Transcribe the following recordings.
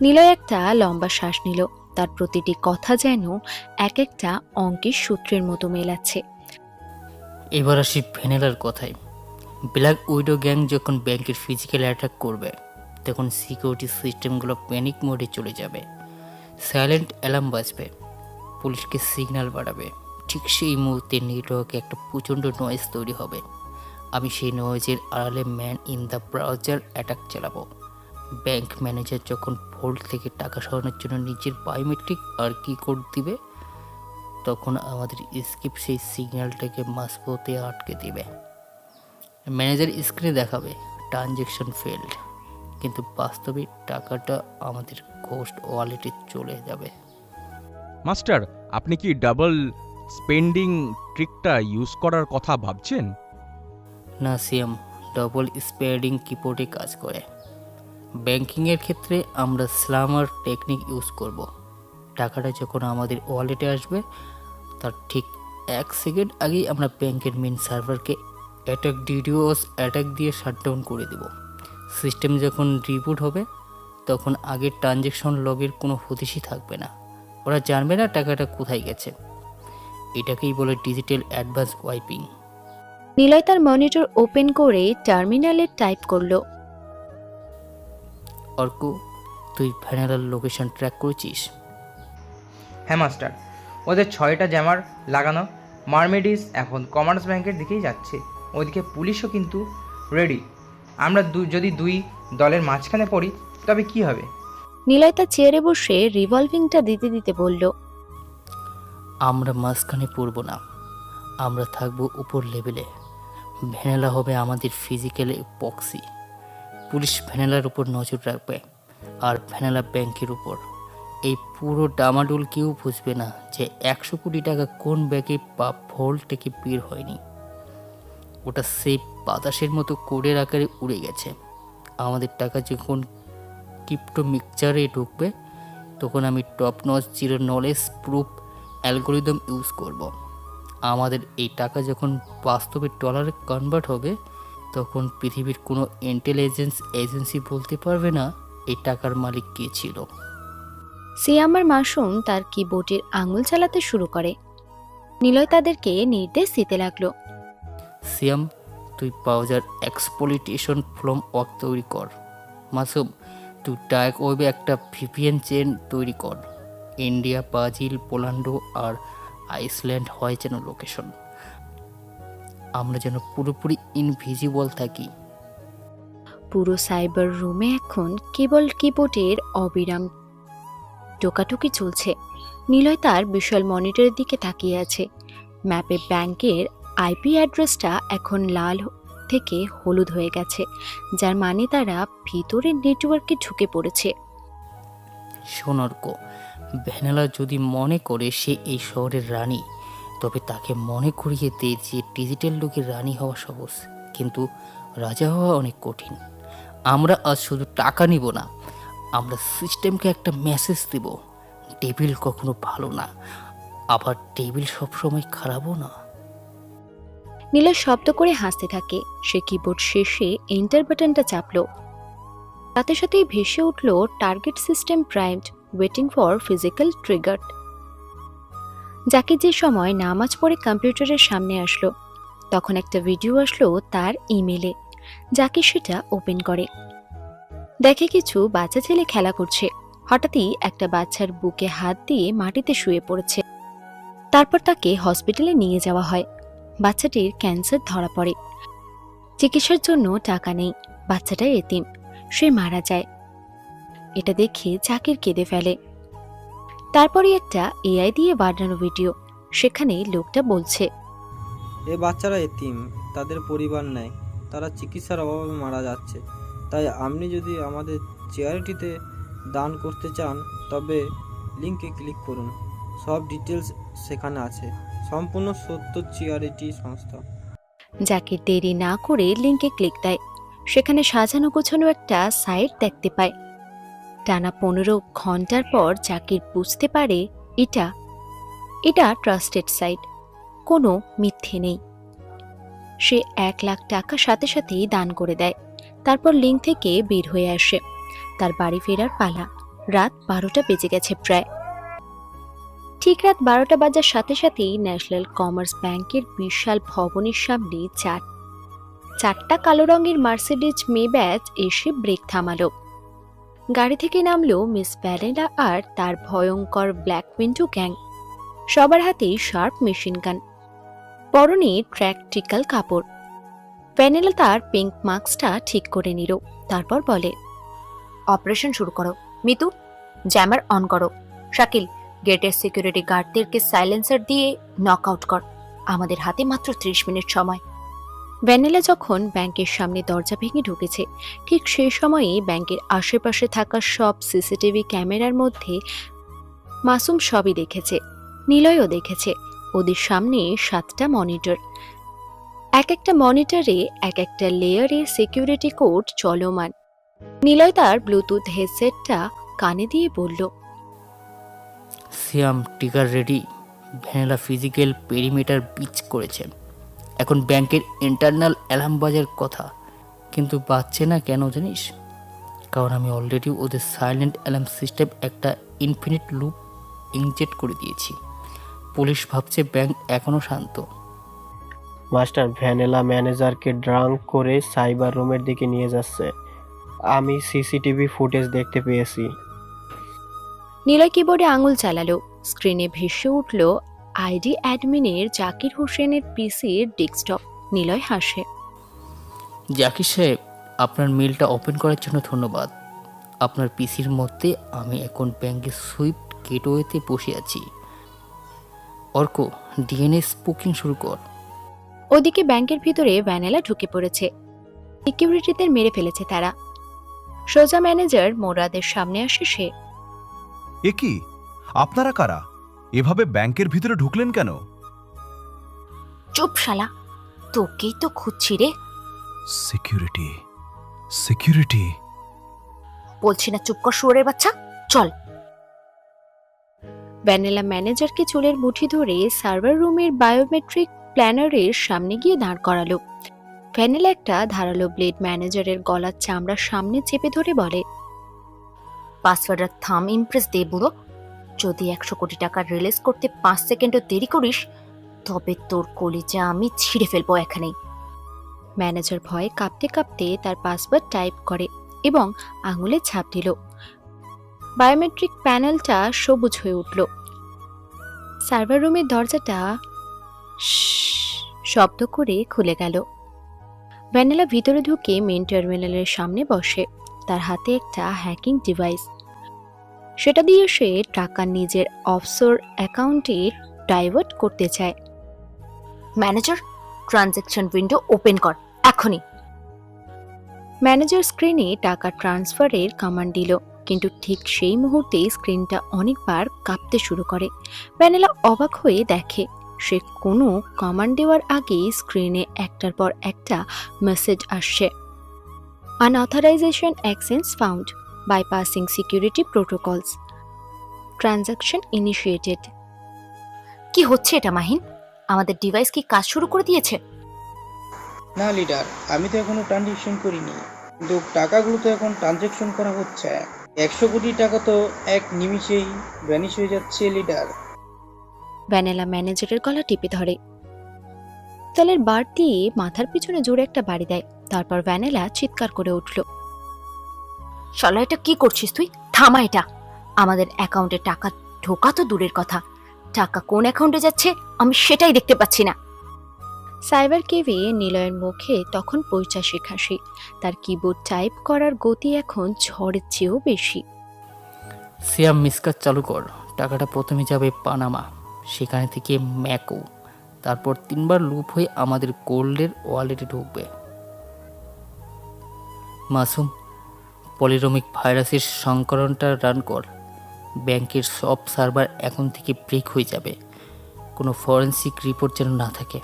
নিলয় একটা লম্বা শ্বাস নিল। তার প্রতিটি কথা যেন এক একটা অঙ্কের সূত্রের মতো মেলাচ্ছে। এবার আসি ভ্যানিলার কথায়। ব্ল্যাক উইডো গ্যাং যখন ব্যাংকের ফিজিক্যাল অ্যাটাক করবে, তখন সিকিউরিটি সিস্টেমগুলো প্যানিক মোডে চলে যাবে। সাইলেন্ট অ্যালার্ম বাজবে, পুলিশকে সিগন্যাল বাড়াবে। ঠিক সেই মুহূর্তে নেটওয়ার্কে একটা প্রচণ্ড নয়েজ তৈরি হবে। আমি সেই নয়েজের আড়ালে man in the browser attack চালাবো। ব্যাংক ম্যানেজার যখন ভোল্ট থেকে টাকা সরানোর জন্য নিজের বায়োমেট্রিক আর কি কোড দিবে, তখন আমাদের স্কিপ সেই সিগন্যালটাকে মাঝপথে আটকে দিবে। ম্যানেজার স্ক্রিনে দেখাবে ট্রানজ্যাকশন ফেল্ড, কিন্তু বাস্তবে টাকাটা আমাদের ঘোস্ট ওয়ালেটে চলে যাবে। মাস্টার, আপনি কি ডাবল স্পেন্ডিং ট্রিকটা ইউজ করার কথা ভাবছেন? না সিএম, ডবল স্পেডিং কিবোর্ডে কাজ করে। ব্যাংকিংয়ের ক্ষেত্রে আমরা স্ল্যামার টেকনিক ইউজ করব। টাকাটা যখন আমাদের ওয়ালেটে আসবে, তার ঠিক 1 সেকেন্ড আগেই আমরা ব্যাংকের মেন সার্ভারকে অ্যাটাক দিয়ে শাটডাউন করে দেব। সিস্টেম যখন রিবুট হবে, তখন আগের ট্রানজ্যাকশন লগের কোনো হদিশই থাকবে না। ওরা জানবে না টাকাটা কোথায় গেছে। এটাকেই বলে ডিজিটাল অ্যাডভান্স ওয়াইপিং। নিলয় তার মনিটর ওপেন করে টার্মিনালে টাইপ করলো। অর্ক, তুই ভ্যানিলার লোকেশন ট্র্যাক করেছিস? হ্যাঁ মাস্টার, ওদের 6টা জ্যামার লাগানো মার্মেডিস এখন কমার্স ব্যাংকের দিকেই যাচ্ছে। ওইদিকে পুলিশও কিন্তু রেডি। আমরা যদি দুই দলের মাঝখানে পড়ি তবে কি হবে? নিলয় তার চেয়ারে বসে রিভলভিংটা দিতে দিতে বলল, আমরা মাঝখানে পড়ব না, আমরা থাকবো উপর লেভেলে। ভ্যানিলা হবে আমাদের ফিজিক্যাল পক্সি। পুলিশ ভ্যানিলার উপর নজর রাখবে, আর ভ্যানিলা ব্যাংকের উপর। এই পুরো ডামাডোল কেউ বুঝবে না যে 100 কোটি টাকা কোন ব্যাগে বা ভোল্ট থেকে বের হয়নি। ওটা সেই বাতাসের মতো কোডের আকারে উড়ে গেছে। আমাদের টাকা যখন ক্রিপ্টো মিক্সচারে ঢুকবে, তখন আমি top notch zero knowledge proof algorithm use করব। আমাদের এই টাকা যখন বাস্তবে ডলারে কনভার্ট হবে, তখন পৃথিবীর কোনো ইন্টেলিজেন্স এজেন্সি বলতে পারবে না এই টাকার মালিক কে ছিল। সিয়ামার মাসুম তার কিবোর্ডের আঙুল চালাতে শুরু করে। নিলয় তাদেরকে নির্দেশ দিতে লাগলো। সিয়াম, তুই ব্রাউজার এক্সপ্লয়টেশন ফ্রম ওয়ার্ক তৈরি কর। মাসুম, তুই ডার্ক ওয়েবে একটা ভিপিএন চেন তৈরি কর। ইন্ডিয়া, ব্রাজিল, পোল্যান্ড আর আইসল্যান্ড হয় যেন লোকেশন। আমরা যেন পুরোপুরি ইনভিজিবল থাকি। পুরো সাইবার রুমে এখন কেবল কিবোর্ডের অবিরাম টোকাটুকি চলছে। নিলয় তার বিশাল মনিটরের দিকে তাকিয়ে আছে। ম্যাপে ব্যাংকের আইপি অ্যাড্রেসটা এখন লাল থেকে হলুদ হয়ে গেছে, যার মানে তারা ভিতরের নেটওয়ার্কে ঢুকে পড়েছে। সোনার্ক, ভ্যানিলা যদি মনে করে সে এই শহরের রানী, তবে তাকে মনে করিয়ে দে যে ডিজিটাল লোকের রানী হওয়া সহজ, কিন্তু রাজা হওয়া অনেক কঠিন। আমরা আজ শুধু টাকা নিব না, আমরা সিস্টেমকে একটা মেসেজ দেব। টেবিল কখনো ভালো না, আবার টেবিল সবসময় খারাপও না। নিলয় শব্দ করে হাসতে থাকে। সে কিবোর্ড শেষে এন্টার বাটনটা চাপল। সাথে সাথেই ভেসে উঠল, target system primed, waiting for physical trigger. Zakir যে সময় নামাজ পড়ে কম্পিউটারের সামনে আসলো, তখন একটা ভিডিও আসলো তার ইমেলে। জাকির সেটা ওপেন করে, দেখে কিছু বাচ্চা ছেলে খেলা করছে। হঠাৎই একটা বাচ্চার বুকে হাত দিয়ে মাটিতে শুয়ে পড়েছে। তারপর তাকে হসপিটালে নিয়ে যাওয়া হয়। বাচ্চাটির ক্যান্সার ধরা পড়ে। চিকিৎসার জন্য টাকা নেই। বাচ্চাটা এতিম, সে মারা যায়। এটা দেখে জাকির কেঁদে ফেলে। তারপরে একটা এআই দিয়ে বানানো ভিডিও, সেখানে লোকটা বলছে, এ বাচ্চারা এতিম, তাদের পরিবার নেই, তারা চিকিৎসার অভাবে মারা যাচ্ছে। তাই আপনি যদি আমাদের চ্যারিটিতে দান করতে চান, তবে লিঙ্কে ক্লিক করুন। সব ডিটেলস সেখানে আছে। সম্পূর্ণ সত্য চ্যারিটি সংস্থা। জাকির দেরি না করে লিঙ্কে ক্লিক দেয়। সেখানে সাজানো গোছানো একটা সাইট দেখতে পায়। টানা 15 ঘন্টার পর জাকির বুঝতে পারে এটা ট্রাস্টেড সাইট, কোনো মিথ্যে নেই। সে 1 লাখ টাকা সাথে সাথেই দান করে দেয়। তারপর লিঙ্ক থেকে বের হয়ে আসে। তার বাড়ি ফেরার পালা। রাত 12টা বেজে গেছে প্রায়। ঠিক রাত 12টা বাজার সাথে সাথেই ন্যাশনাল কমার্স ব্যাংকের বিশাল ভবনের সামনে চারটা কালো রঙের মার্সিডিজ মেব্যাচ এসে ব্রেক থামালো। গাড়ি থেকে নামলো মিস ভ্যানেলা আর তার ভয়ঙ্কর ব্ল্যাক উইন্ডো গ্যাং। সবার হাতেই শার্প মেশিন গান, পরনে ট্র্যাকটিক্যাল কাপড়। ভ্যানেলা তার পিঙ্ক মাস্কটা ঠিক করে নিল, তারপর বলে, অপারেশন শুরু করো। মিতু, জ্যামার অন করো। শাকিল, গেটের সিকিউরিটি গার্ডদেরকে সাইলেন্সার দিয়ে নক আউট কর। আমাদের হাতে মাত্র 30 মিনিট সময়। ভ্যানেলা যখন ব্যাংকের সামনে দরজা ভেঙে ঢুকেছে, ঠিক সেই সময়ে ব্যাংকের আশেপাশে থাকা সব সিসিটিভি ক্যামেরার মধ্যে মাসুম সবই দেখেছে, নিলয়ও দেখেছে। ওদের সামনে 7টা মনিটর, এক একটা মনিটরে এক একটা লেয়ারে সিকিউরিটি কোড চলমান। নিলয় তার ব্লুটুথ হেডসেটটা কানে দিয়ে বলল, সিয়াম, টিকার ready. Vanilla physical perimeter beach করেছে। এখন ব্যাংকের ইন্টারনাল অ্যালার্ম বাজার কথা, কিন্তু বাজছে না কেন জানিস? কারণ আমি অলরেডি ওদের সাইলেন্ট অ্যালার্ম সিস্টেম একটা ইনফিনিট লুপ ইনজেক্ট করে দিয়েছি। পুলিশ ভাবছে ব্যাংক এখনও শান্ত। মাস্টার, ভ্যানিলা ম্যানেজারকে ড্রাঙ্ক করে সাইবার রুমের দিকে নিয়ে যাচ্ছে। আমি সিসিটিভি ফুটেজ দেখতে পেয়েছি। নিলয় কিবোর্ডে আঙুল চালালো। স্ক্রিনে ভেসে উঠল আইডি অ্যাডমিনের জাকির হোসেনের পিসির ডেস্কটপ। নিলয় হাসে। জাকির সাহেব, আপনার মেলটা ওপেন করার জন্য ধন্যবাদ। আপনার পিসির মধ্যে আমি এখন ব্যাংকের সুইফট গেটওয়েতে বসে আছি। অর্ক, ডিএনএ স্পুকিং শুরু কর। ওদিকে ব্যাংকের ভিতরে ভ্যানেলা ঢুকে পড়েছে। সিকিউরিটিদের মেরে ফেলেছে তারা। সোজা ম্যানেজার মোরাদের সামনে আসে সে। এ কি, আপনারা কারা? এভাবে ব্যাংকের ভিতরে ঢুকলেন কেন? চুপ শালা, তোকেই তো খুঁজছি রে। Security, security. বলছি না চুপ কর শুয়োরের বাচ্চা, চল। ভ্যানিলা ম্যানেজারকে চুলের মুঠি ধরে সার্ভার রুমের বায়োমেট্রিক প্ল্যানারের সামনে গিয়ে দাঁড় করালো। ভ্যানিলা একটা ধারালো ব্লেড ম্যানেজারের গলার চামড়ার সামনে চেপে ধরে বলে, পাসওয়ার্ড আর থাম ইমপ্রেস দে বুড়ো। যদি 100 কোটি টাকা রিলিজ করতে 5 সেকেন্ডও দেরি করিস, তবে তোর কলিজা আমি ছিঁড়ে ফেলবো এখানেই। ম্যানেজার ভয়ে কাঁপতে কাঁপতে তার পাসওয়ার্ড টাইপ করে এবং আঙুলে ছাপ দিল। বায়োমেট্রিক প্যানেলটা সবুজ হয়ে উঠল। সার্ভার রুমের দরজাটা শব্দ করে খুলে গেল। ভ্যানিলা ভিতরে ঢুকে মেন টার্মিনালের সামনে বসে। তার হাতে একটা হ্যাকিং ডিভাইস। সেটা দিয়ে সে টাকা নিজের অফশোর অ্যাকাউন্টে ডাইভার্ট করতে চায়। ম্যানেজার, ট্রানজ্যাকশন উইন্ডো ওপেন কর এখনই। ম্যানেজার স্ক্রিনে টাকা ট্রান্সফারের কমান্ড দিল, কিন্তু ঠিক সেই মুহূর্তেই স্ক্রিনটা অনেকবার কাঁপতে শুরু করে। ভ্যানিলা অবাক হয়ে দেখে সে কোনো কমান্ড দেওয়ার আগেই স্ক্রিনে একটার পর একটা মেসেজ আসছে। Unauthorization access found, bypassing security protocols, transaction initiated. কি হচ্ছে এটা মাহিন? আমাদের ডিভাইস কি কাজ শুরু করে দিয়েছে? না লিডার, আমি তো এখনো ট্রানজেকশন করিনি, কিন্তু টাকাগুলো তো এখন ট্রানজেকশন করা হচ্ছে। 100 কোটি টাকা তো এক নিমিষেই ভ্যানিশ হয়ে যাচ্ছে লিডার। ভ্যানিলা ম্যানেজারের গলা টিপে ধরে। তেলের বার দিয়ে মাথার পিছনে জোরে একটা বাড়ি দেয়। তারপর ভ্যানিলা চিৎকার করে উঠল, শালা এটা কি করছিস তুই? থামা এটা। আমাদের অ্যাকাউন্টে টাকা ঢোকা তো দূরের কথা, টাকা কোন অ্যাকাউন্টে যাচ্ছে আমি সেটাই দেখতে পাচ্ছি না। সাইবার কেভে নিলয়ের মুখে তখন পৈশাচিক হাসি। তার কিবোর্ড টাইপ করার গতি এখন ঝড়ের চেয়েও বেশি। সিয়াম, মিসকাজ চালু কর। টাকাটা প্রথমে যাবে পানামা, সেখানে থেকে ম্যাকো, তারপর 3বার লুপ হয়ে আমাদের গোল্ডের ওয়ালেটে ঢুকবে। মাসুম, পলিরোমিক ভাইরাসের সংকরণটা রান কর। ব্যাংকের সব সার্ভার এখন থেকে ব্রেক হয়ে যাবে, কোনো ফরেন্সিক রিপোর্ট যেন না থাকে।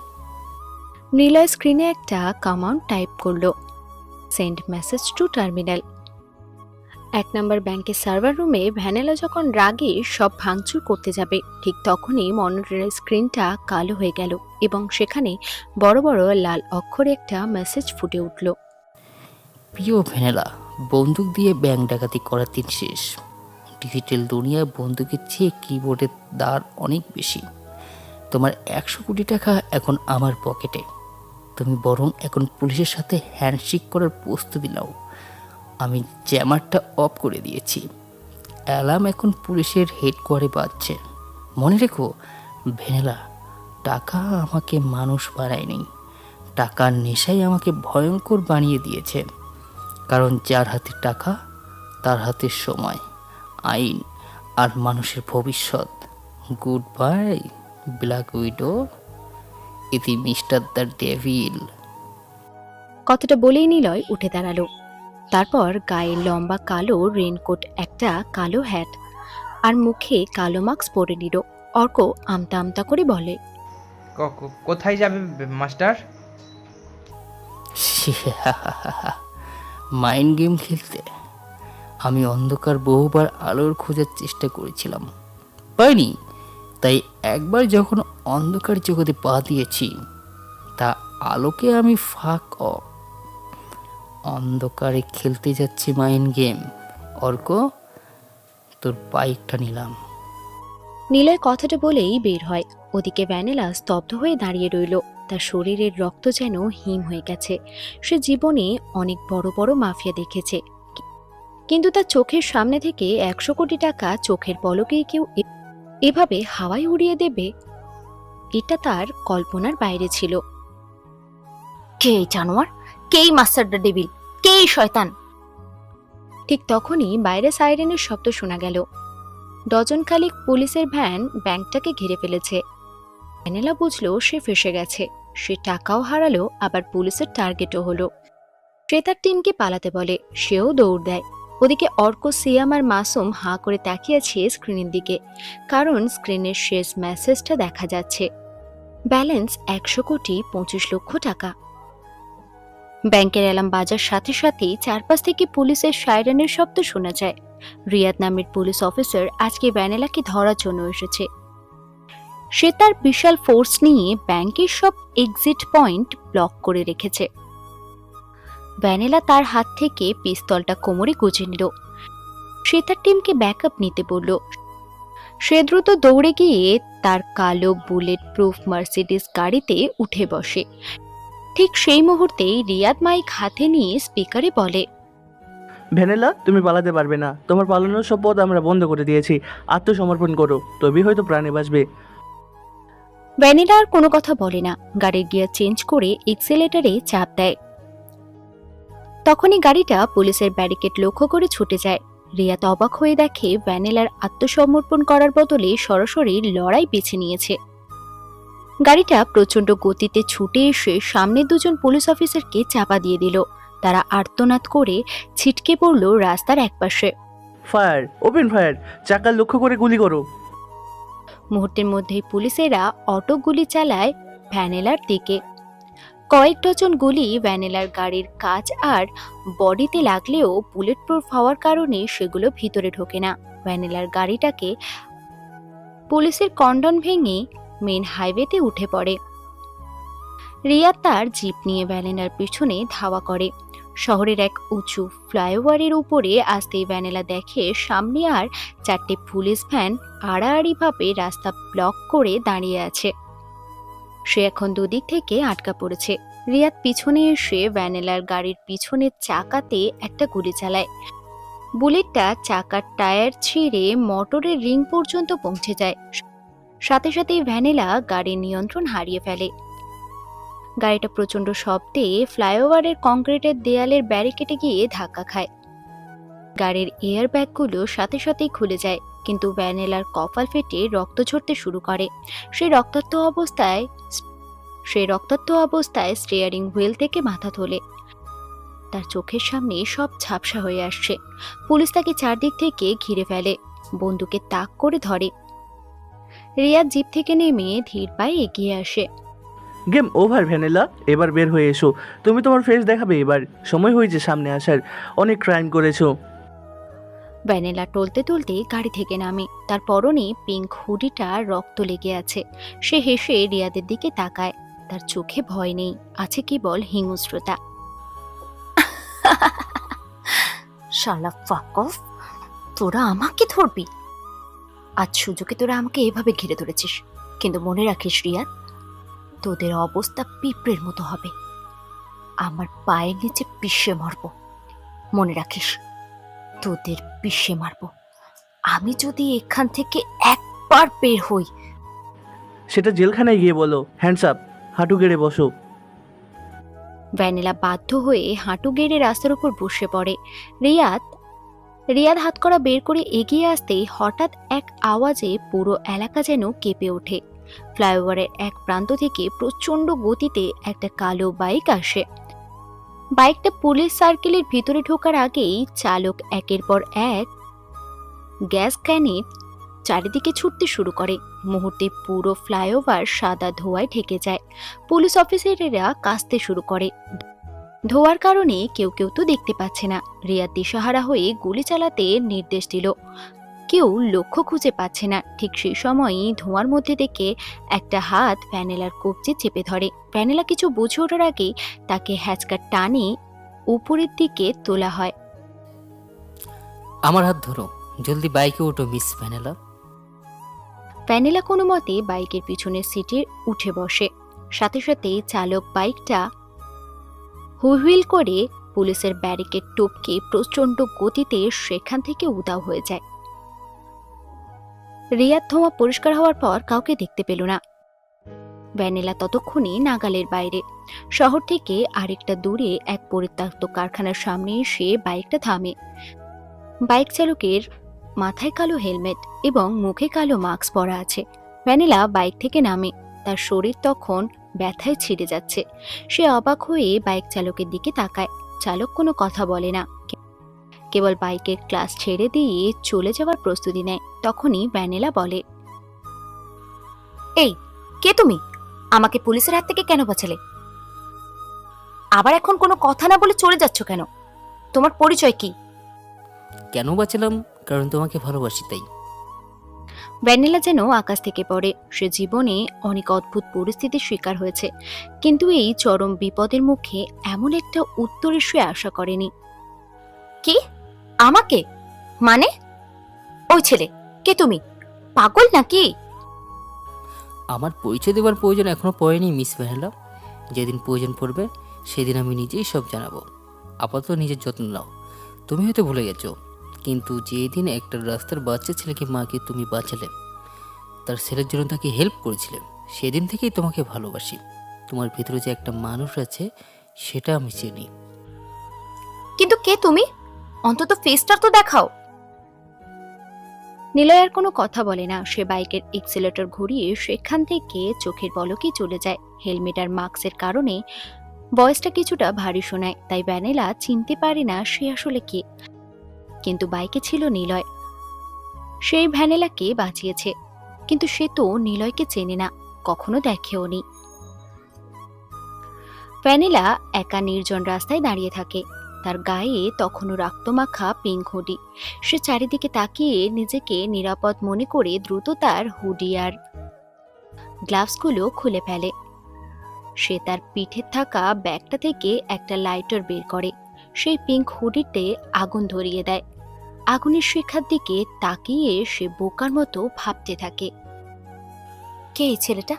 নিলয় স্ক্রিনে একটা কমান্ড টাইপ করলো, সেন্ড মেসেজ টু টার্মিনাল। 1 নম্বর ব্যাংকের সার্ভার রুমে ভ্যানিলা যখন রাগে সব ভাঙচুর করতে যাবে, ঠিক তখনই মনিটরের স্ক্রিনটা কালো হয়ে গেল এবং সেখানে বড় বড় লাল অক্ষরে একটা মেসেজ ফুটে উঠল। প্রিয় ভ্যানিলা, বন্দুক দিয়ে ব্যাংক ডাকাতি করার দিন শেষ। ডিজিটাল দুনিয়ায় বন্দুকের চেয়ে কিবোর্ডের দার অনেক বেশি। তোমার 100 কোটি টাকা এখন আমার পকেটে। তুমি বরং এখন পুলিশের সাথে হ্যান্ডশেক করার প্রস্তুতি নাও। আমি জ্যামারটা অফ করে দিয়েছি। অ্যালার্ম এখন পুলিশের হেডকোয়ার্টারে বাজছে। মনে রেখো ভ্যানেলা, টাকা আমাকে মানুষ বানায়নি, টাকার নেশাই আমাকে ভয়ঙ্কর বানিয়ে দিয়েছে। কারণ যার হাতে টাকা তার হাতে সময়, আইন আর মানুষের ভবিষ্যৎ। গুড বাই ব্ল্যাক উইডো, ইতি মিস্টার দ্য ডেভিল। কথাটা বলেই নিলয় উঠে দাঁড়ালো। তারপর গায়ে লম্বা কালো রেনকোট, একটা কালো হ্যাট আর মুখে কালো মাস্ক পরে নিল। অর্ক আমতা আমতা করে বলে, কোথায় যাবে মাস্টার? মাইন্ড গেম খেলতে। আমি অন্ধকার বহুবার আলোর খোঁজার চেষ্টা করেছিলাম, পাইনি। তাই একবার যখন অন্ধকার জগতে পা দিয়েছি, তা আলোকে আমি ফাঁক অন্ধকারে খেলতে যাচ্ছি মাইন্ড গেম। অর্ক, তোর বাইকটা নিলাম। নিলয় কথাটা বলেই বের হয়। ওদিকে ভ্যানেলা স্তব্ধ হয়ে দাঁড়িয়ে রইল। তার শরীরের রক্ত যেন হিম হয়ে গেছে। সে জীবনে অনেক বড় বড় মাফিয়া দেখেছে, কিন্তু তার চোখের সামনে থেকে 100 কোটি টাকা চোখের পলকেই কেউ এভাবে হাওয়ায় উড়িয়ে দেবে, এটা তার কল্পনার বাইরে ছিল। কে জানোয়ার? কেই মাস্টার দ্য ডেভিল? কেই শয়তান? ঠিক তখনই বাইরে সাইরেনের শব্দ শোনা গেল। ডজন খালিক পুলিশের ভ্যান ব্যাংকটাকে ঘিরে ফেলেছে। ভ্যানেলা বুঝলো সে ফেসে গেছে। সে টাকাও হারালো, আবার পুলিশের টার্গেটও হলো। সে তার টিমকে পালাতে বলে, সেও দৌড় দেয়। ওদিকে অর্ক, সিয়াম আর মাসুম হাঁ করে তাকিয়ে আছে স্ক্রিনের দিকে, কারণ স্ক্রিনের শেষ মেসেজটা দেখা যাচ্ছে। ব্যালেন্স 100 কোটি 25 লক্ষ টাকা। ব্যাংকের অ্যালার্ম বাজার সাথে সাথেই চারপাশ থেকে পুলিশের সাইরেনের শব্দ শোনা যায়। রিয়াদ নামের পুলিশ অফিসার আজকে ভ্যানেলাকে ধরার জন্য এসেছে। সে তার বিশাল ফোর্স নিয়ে ব্যাংকের সব এক্সিট পয়েন্ট ব্লক করে রেখেছে। ভ্যানেলা তার হাত থেকে পিস্তলটা কোমরে গুজে নিল। সে তার টিমকে ব্যাকআপ নিতে বলল। সে দ্রুত দৌড়ে গিয়ে তার কালো বুলেট প্রুফ মার্সিডিজ গাড়িতে উঠে বসে। ঠিক সেই মুহূর্তেই রিয়াদ মাইক হাতে নিয়ে স্পিকারে বলে, ভ্যানেলা, তুমি পালাতে পারবে না। তোমার পালানোর সব পথ আমরা বন্ধ করে দিয়েছি। আত্মসমর্পণ করো, তবেই হয়তো প্রাণে বাঁচবে। ভ্যানিলা আর কোনো কথা বলে না, গাড়ির গিয়ার চেঞ্জ করে এক্সেলেটারে চাপ দেয়। তখনই গাড়িটা পুলিশের ব্যারিকেড লক্ষ্য করে ছুটে যায়। রিয়াদ অবাক হয়ে দেখে ভ্যানিলার আত্মসমর্পণ করার বদলে সরাসরি লড়াই বেছে নিয়েছে। গাড়িটা প্রচন্ড গতিতে ছুটে এসে সামনে দুজন পুলিশ অফিসারকে চাপা দিয়ে দিল। তারা আর্তনাদ করে ছিটকে পড়ল রাস্তার একপাশে। ফায়ার, ওপেন ফায়ার, চাকা লক্ষ্য করে গুলি করো। মুহূর্তের মধ্যেই পুলিশেরা অটো গুলি চালায় ভ্যানেলার দিকে। কয়েক ডজন গুলি ভ্যানেলার গাড়ির কাচ আর বডিতে লাগলেও বুলেট প্রুফ হওয়ার কারণে সেগুলো ভিতরে ঢোকে না। ভ্যানেলার গাড়িটাকে পুলিশের কর্ডন ভেঙে মেন হাইওয়েতে উঠে পড়ে। রিয়াদ তার জিপ নিয়ে ভ্যানেলার পিছনে ধাওয়া করে। শহরের এক উঁচু ফ্লাইওভারের উপরে আসতেই ভ্যানেলা দেখে সামনে আর 4টে পুলিশ ভ্যান আড়াআড়িভাবে রাস্তা ব্লক করে দাঁড়িয়ে আছে। সে এখন দুদিক থেকে আটকা পড়েছে। রিয়াদ পিছনে এসে ভ্যানেলার গাড়ির পিছনের চাকাতে একটা গুলি চালায়। বুলেটটা চাকার টায়ার ছিঁড়ে মোটরের রিং পর্যন্ত পৌঁছে যায়। সাথে সাথেই ভ্যানেলা গাড়ির নিয়ন্ত্রণ হারিয়ে ফেলে। গাড়িটা প্রচন্ড শব্দে ফ্লাইওভারের কংক্রিটের দেয়ালের ব্যারিকেডে গিয়ে ধাক্কা খায়। গাড়ির এয়ার ব্যাগগুলো সাথে সাথেই খুলে যায়, কিন্তু ভ্যানেলার কপাল ফেটে রক্ত ঝরতে শুরু করে। সে রক্তাক্ত অবস্থায় স্টিয়ারিং হুইল থেকে মাথা তোলে। তার চোখের সামনে সব ঝাপসা হয়ে আসছে। পুলিশ তাকে চারদিক থেকে ঘিরে ফেলে, বন্দুকে তাক করে ধরে। রিয়াদ জিপ থেকে নেমে ধীর পায়ে এগিয়ে আসে। গেম ওভার ভ্যানেলা, এবার বের হয়ে এসো। তুমি তোমার ফেস দেখাবে এবার। সময় হয়েছে সামনে আসার। অনেক ক্রাইম করেছো। ভ্যানেলা টলতে টলতে গাড়ি থেকে নামে। তার পরনে পিঙ্ক হুডিটা রক্ত লেগে আছে। সে হেসে রিয়াদের দিকে তাকায়। তার চোখে ভয় নেই, আছে কেবল হিংস্রতা। শালা ফাক অফ, তোরা আমাকে ধরবি? আজ সুযোগে তোরা আমাকে এভাবে ঘিরে ধরেছিস, কিন্তু মনে রাখিস রিয়াদ, তোদের অবস্থা পিঁপড়ের মতো হবে। আমার পায়ের নিচে পিষে মারবো। মনে রাখিস, তোদের পিষে মারবো। আমি যদি এখান থেকে একবার বের হই। সেটা জেলখানায় গিয়ে বলো। হ্যান্ডস আপ, হাঁটু গেড়ে বসো। ভ্যানিলা বাধ্য হয়ে হাঁটু গেড়ে রাস্তার উপর বসে পড়ে। রিয়াদ রিয়াদ হাতকড়া বের করে এগিয়ে আসতেই হঠাৎ এক আওয়াজে পুরো এলাকা যেন কেঁপে ওঠে। ফ্লাইওভারের এক প্রান্ত থেকে প্রচন্ড গতিতে একটা কালো বাইক আসে। বাইকটা পুলিশ সার্কেলের ভিতরে ঢোকার আগেই চালক একের পর এক গ্যাস গ্রেনেড চারিদিকে ছুটতে শুরু করে। মুহূর্তে পুরো ফ্লাইওভার সাদা ধোঁয়ায় ঢেকে যায়। পুলিশ অফিসারেরা কাঁচতে শুরু করে। ধোঁয়ার কারণে কেউ কেউ তো দেখতে পাচ্ছে না। রিয়াদ দিশাহারা হয়ে গুলি চালাতে নির্দেশ দিল। কেউ লক্ষ্য খুঁজে পাচ্ছে না। ঠিক সেই সময়ই ধোঁয়ার মধ্যে থেকে একটা হাত ভ্যানিলার কবজি চেপে ধরে। ভ্যানিলা কিছু বুঝে ওঠার আগেই তাকে হ্যাচকা টানে উপরের দিকে তোলা হয়। আমার হাত ধরো, জলদি বাইকে ওঠো মিস ভ্যানেলা। ভ্যানিলা কোনো মতে বাইকের পিছনের সিটে উঠে বসে। সাথে সাথে চালক বাইকটা হুইল করে পুলিশের ব্যারিকেড টপকে প্রচন্ড গতিতে সেখান থেকে উধাও হয়ে যায়। রিয়াদ ধোঁয়া পরিষ্কার হওয়ার পর কাউকে দেখতে পেল না। ভ্যানিলা ততক্ষণে নাগালের বাইরে। শহর থেকে আরেকটা দূরে এক পরিত্যক্ত কারখানার সামনে এসে বাইকটা থামে। বাইক চালকের মাথায় কালো হেলমেট এবং মুখে কালো মাস্ক পরা আছে। ভ্যানিলা বাইক থেকে নামে। তার শরীর তখন ব্যথায় ছিঁড়ে যাচ্ছে। সে অবাক হয়ে বাইক চালকের দিকে তাকায়। চালক কোনো কথা বলে না, কেবল বাইকের ক্লাস ছেড়ে দিয়ে চলে যাওয়ার প্রস্তুতি নেয়। তখনই ভ্যানিলা বলে, এই কে তুমি? আমাকে পুলিশের হাত থেকে কেন বাঁচালে? আবার এখন কোনো কথা না বলে চলে যাচ্ছ কেন? তোমার পরিচয় কি? কেন বাঁচালাম? কারণ তোমাকে ভালোবাসি তাই। ভ্যানিলা যেন আকাশ থেকে পড়ে। সে জীবনে অনেক অদ্ভুত পরিস্থিতির শিকার হয়েছে, কিন্তু এই চরম বিপদের মুখে এমন একটা উত্তরের সে আশা করেনি। কি? আমাকে? মানে? ওই ছেলে কে? তুমি পাগল নাকি? আমার পরিচয় দেওয়ার প্রয়োজন এখনো পড়েনি মিস ভ্যানেলা। যেদিন প্রয়োজন পড়বে সেদিন আমি নিজেই সব জানাবো। আপাতত নিজের যত্ন নাও। তুমি হয়তো ভুলে গেছো, কিন্তু যেদিন একটা রাস্তার বাচ্চা ছেলেকে মাকে তুমি বাঁচালে, তার ছেলের জন্য তাকে হেল্প করেছিলে, সেদিন থেকেই তোমাকে ভালোবাসি। তোমার ভিতরে যে একটা মানুষ আছে সেটা আমি চিনি। কিন্তু কে তুমি? অন্তত ফেসটা তো দেখাও। নিলয় আর কোনো কথা বলে না। সে বাইকের এক্সিলেটর ঘুরিয়ে সেখান থেকে চোখের পলকে চলে যায়। হেলমেট আর মাস্কের কারণে ভয়েসটা কিছুটা ভারী শোনায়, তাই ভ্যানিলা চিনতে পারে না সে আসলে কে। কিন্তু বাইকে ছিল নিলয়। সেই ভ্যানিলাকে বাঁচিয়েছে, কিন্তু সে তো নিলয়কে চেনে না, কখনো দেখেও নি। ভ্যানিলা একা নির্জন রাস্তায় দাঁড়িয়ে থাকে। তার গায়ে তখনও রক্তমাখা পিঙ্ক হুডি। সে চারিদিকে তাকিয়ে নিজেকে নিরাপদ মনে করে দ্রুত তার হুডি আর গ্লাভসগুলো খুলে ফেলে। সে তার পিঠে থাকা ব্যাগটা থেকে একটা লাইটার বের করে। সেই পিঙ্ক হুডিতে আগুন ধরিয়ে দেয়। আগুনের শিখার দিকে তাকিয়ে সে বোকার মতো ভাবতে থাকে, কে এই ছেলেটা?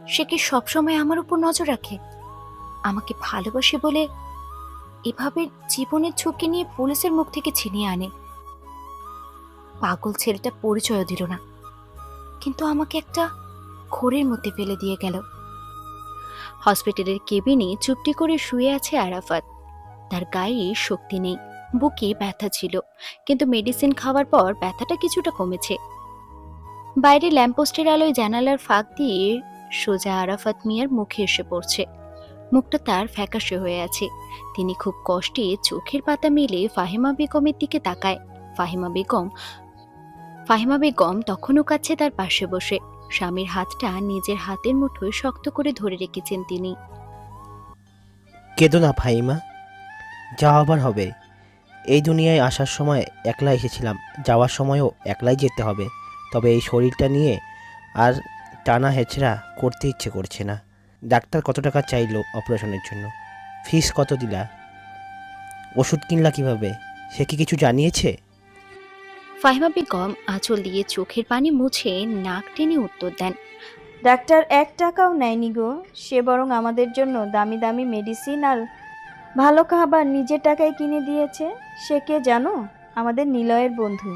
সে কি সবসময় আমার উপর নজর রাখে? আমাকে ভালোবাসে বলে এভাবে জীবনের ঝুঁকি নিয়ে পুলিশের মুখ থেকে ছিনিয়ে আনে। পাগল ছেলেটা পরিচয় দিল না, কিন্তু আমাকে একটা ঘোরের মধ্যে ফেলে দিয়ে গেল। হসপিটালের কেবিনে চুপটি করে শুয়ে আছে আরাফাত। তার গায়ে শক্তি নেই, বুকে ব্যথা ছিল, কিন্তু মেডিসিন খাওয়ার পর ব্যথাটা কিছুটা কমেছে। বাইরে ল্যাম্পপোস্টের আলোয় জানালার ফাঁক দিয়ে সোজা আরাফাত মিয়ার মুখে এসে পড়ছে। মুখটা তার ফ্যাকাশে হয়ে আছে। তিনি খুব কষ্টে চোখের পাতা মেলে ফাহিমা বেগমের দিকে তাকায়। ফাহিমা বেগম তখনও কাছে তার পাশে বসে। স্বামীর হাতটা নিজের হাতের মুঠোয় শক্ত করে ধরে রেখেছেন তিনি। কেঁদো না ফাহিমা, যা হবার হবে। এই দুনিয়ায় আসার সময় একলা এসেছিলাম, যাওয়ার সময়ও একলাই যেতে হবে। তবে এই শরীরটা নিয়ে আর টানা হেঁচড়া করতে ইচ্ছে করছে না। ডাক্তার কত টাকা চাইলো অপারেশনের জন্য? ফিস কত দিলা? ওষুধ কিনলা কিভাবে? সে কি কিছু জানিয়েছে? ফাহিমা বেগম আঁচল দিয়ে চোখের পানি মুছে নাক টেনে উত্তর দেন। ডাক্তার 1 টাকাও নেয়নি গো, সে বরং আমাদের জন্য দামি দামি মেডিসিন আর ভালো খাবার নিজের টাকায় কিনে দিয়েছে। সে কে জানো? আমাদের নিলয়ের বন্ধু।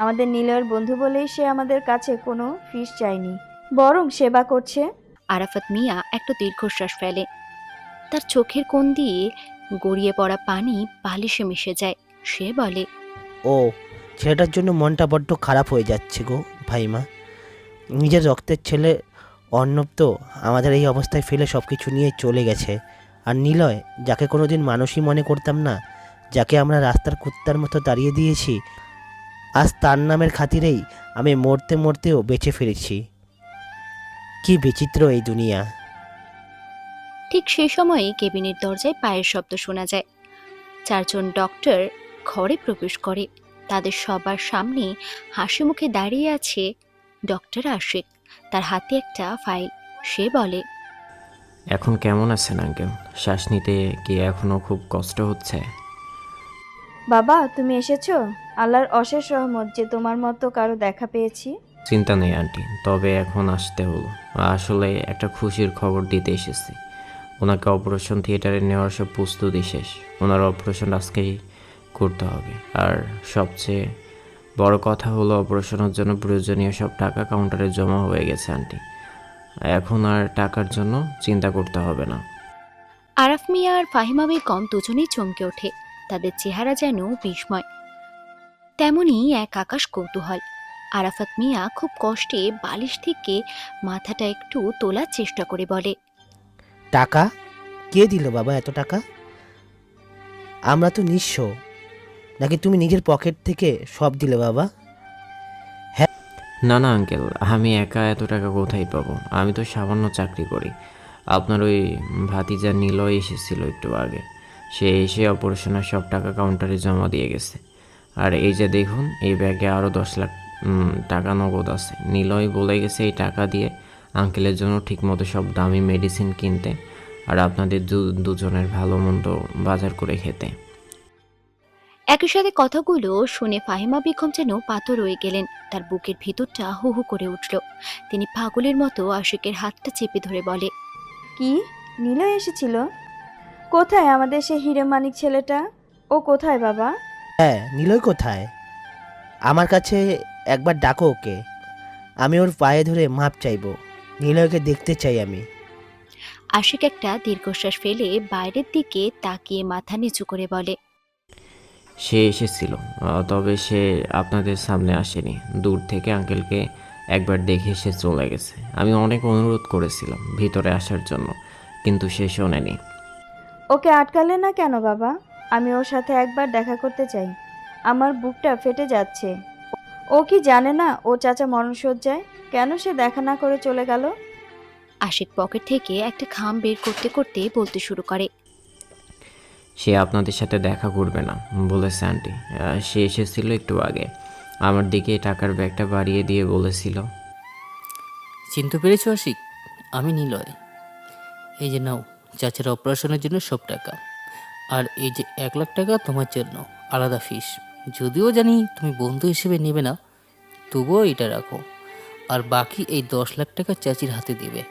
আমাদের নিলয়ের বন্ধু বলেই সে আমাদের কাছে কোনো ফিস চায়নি, বরং সেবা করছে। আরাফাত মিয়া একটা দীর্ঘশ্বাস ফেলে। তার চোখের কোণ দিয়ে গড়িয়ে পড়া পানি বালিশে মিশে যায়। সে বলে, ও ছেলেটার জন্য মনটা বড্ড খারাপ হয়ে যাচ্ছে গো ভাইমা। নিজের রক্তের ছেলে অর্ণব তো আমাদের এই অবস্থায় ফেলে সব কিছু নিয়ে চলে গেছে। আর নিলয়, যাকে কোনোদিন মানুষই মনে করতাম না, যাকে আমরা রাস্তার কুত্তার মতো তাড়িয়ে দিয়েছি, আজ তার নামের খাতিরেই আমি মরতে মরতেও বেঁচে ফিরেছি। কি বিচিত্র এই দুনিয়া। ঠিক সেই সময়ে কেবিনের দরজায় পায়ের শব্দ শোনা যায়। 4 জন ডক্টর ঘরে প্রবেশ করে। তাদের সবার সামনে হাসি মুখে দাঁড়িয়ে আছে ডক্টর আশিক। তার হাতে একটা ফাইল। সে বলে, এখন কেমন আছেন আঙ্কেল? শ্বাস নিতে কি এখনো খুব কষ্ট হচ্ছে? বাবা, তুমি এসেছো? আল্লাহর অশেষ রহমত যে তোমার মতো কারো দেখা পেয়েছি। চিন্তা নেই আন্টি, তবে এখন আসতে হলো। আসলে একটা খুশির খবর দিতে এসেছি। ওনাকে অপারেশন থিয়েটারে নেওয়ার সব প্রস্তুতি শেষ। ওনার অপারেশন আজকেই করতে হবে। আর সবচেয়ে বড় কথা হলো, অপারেশনের জন্য প্রয়োজনীয় সব টাকা কাউন্টারে জমা হয়ে গেছে আন্টি। এখন আর টাকার জন্য চিন্তা করতে হবে না। আরাফ মিয়া আর ফাহিমা বেগম দুজনেই চমকে ওঠে। তাদের চেহারা যেন বিস্ময়, তেমনি এক আকাশ কৌতূহল। আরাফাত মিয়া খুব কষ্টে বালিশ থেকে মাথাটা একটু তোলার চেষ্টা করে বলে, টাকা কে দিল বাবা? এত টাকা? আমরা তো নিঃস্ব। নাকি তুমি নিজের পকেট থেকে সব দিলে বাবা? না না আঙ্কেল, আমি একা এত টাকা কোথায় পাবো? আমি তো সামান্য চাকরি করি। আপনার ওই ভাতিজা নিলয় এসেছিল একটু আগে। সে এসে অপারেশনের সব টাকা কাউন্টারে জমা দিয়ে গেছে। আর এই যে দেখুন, এই ব্যাগে আরও 10 লাখ টাকা নগদ আছে। নিলয় বলে গেছে এই টাকা দিয়ে আঙ্কেলের জন্য ঠিকমতো সব দামি মেডিসিন কিনতে আর আপনাদের দুজনের ভালো মন্দ বাজার করে খেতে। একই সাথে কথাগুলো শুনে ফাহিমা বেগম যেন পাথর হয়ে গেলেন। তার বুকের ভিতরটা হু হু করে উঠল। তিনি পাগলের মতো আশিকের হাতটা চেপে ধরে বলে, কি? নিলয় এসেছিল? কোথায় আমাদের সে হিরে মানিক ছেলেটা? ও কোথায় বাবা? হ্যাঁ, নিলয় কোথায়? আমার কাছে একবার ডাকো ওকে। আমি ওর পায়ে ধরে মাপ চাইবো। নিলয়কে দেখতে চাই আমি। আশিক একটা দীর্ঘশ্বাস ফেলে বাইরের দিকে তাকিয়ে মাথা নিচু করে বলে, সে এসেছিল, তবে সে আপনাদের সামনে আসেনি। দূর থেকে আঙ্কেলকে একবার দেখে সে চলে গেছে। আমি অনেক অনুরোধ করেছিলাম ভিতরে আসার জন্য, কিন্তু সে শোনেনি। ওকে আটকালে না কেন বাবা? আমি ওর সাথে একবার দেখা করতে চাই। আমার বুকটা ফেটে যাচ্ছে। ও কি জানে না ও চাচা মরণশয্যায়? কেন সে দেখা না করে চলে গেল? আশিক পকেট থেকে একটা খাম বের করতে করতে বলতে শুরু করে, সে আপনাদের সাথে দেখা করবে না বলেছে আন্টি। সে এসেছিল একটু আগে, আমার দিকে টাকার ব্যাগটা বাড়িয়ে দিয়ে বলেছিল, চিনতে পেরেছো আশিক? আমি নিলয়। এই যে নাও চাচার অপারেশনের জন্য সব টাকা। আর এই যে 1 লাখ টাকা তোমার জন্য আলাদা ফিস। যদিও জানি তুমি বন্ধু হিসেবে নেবে না, তবুও এটা রাখো। আর বাকি এই 10 লাখ টাকা চাচির হাতে দিবে।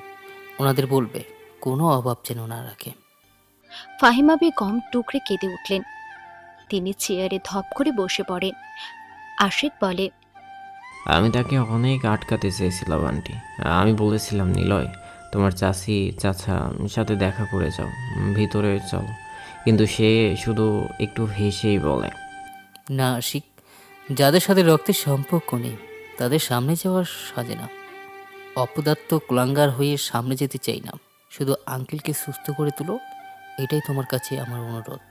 ওনাদের বলবে কোনো অভাব যেন না রাখে। ফাহিমা বেগম টুকরে কেঁদে উঠলেন। তিনি চেয়ারে ধপ করে বসে পড়েন। আশিক বলে, আমি তাকে অনেক আটকাতে চেয়েছিলাম আন্টি। আমি বলেছিলাম, নিলয় তোমার চাচা সাথে দেখা করে যাও, ভিতরে চলো। কিন্তু সে শুধু একটু হেসেই বলে, না আশিক, যাদের সাথে রক্তের সম্পর্ক নেই তাদের সামনে যাওয়ার সাজে না। অপদার্থ কুলাঙ্গার হয়ে সামনে যেতে চাই না। শুধু আঙ্কেলকে সুস্থ করে তুলো, এটাই তোমার কাছে আমার অনুরোধ।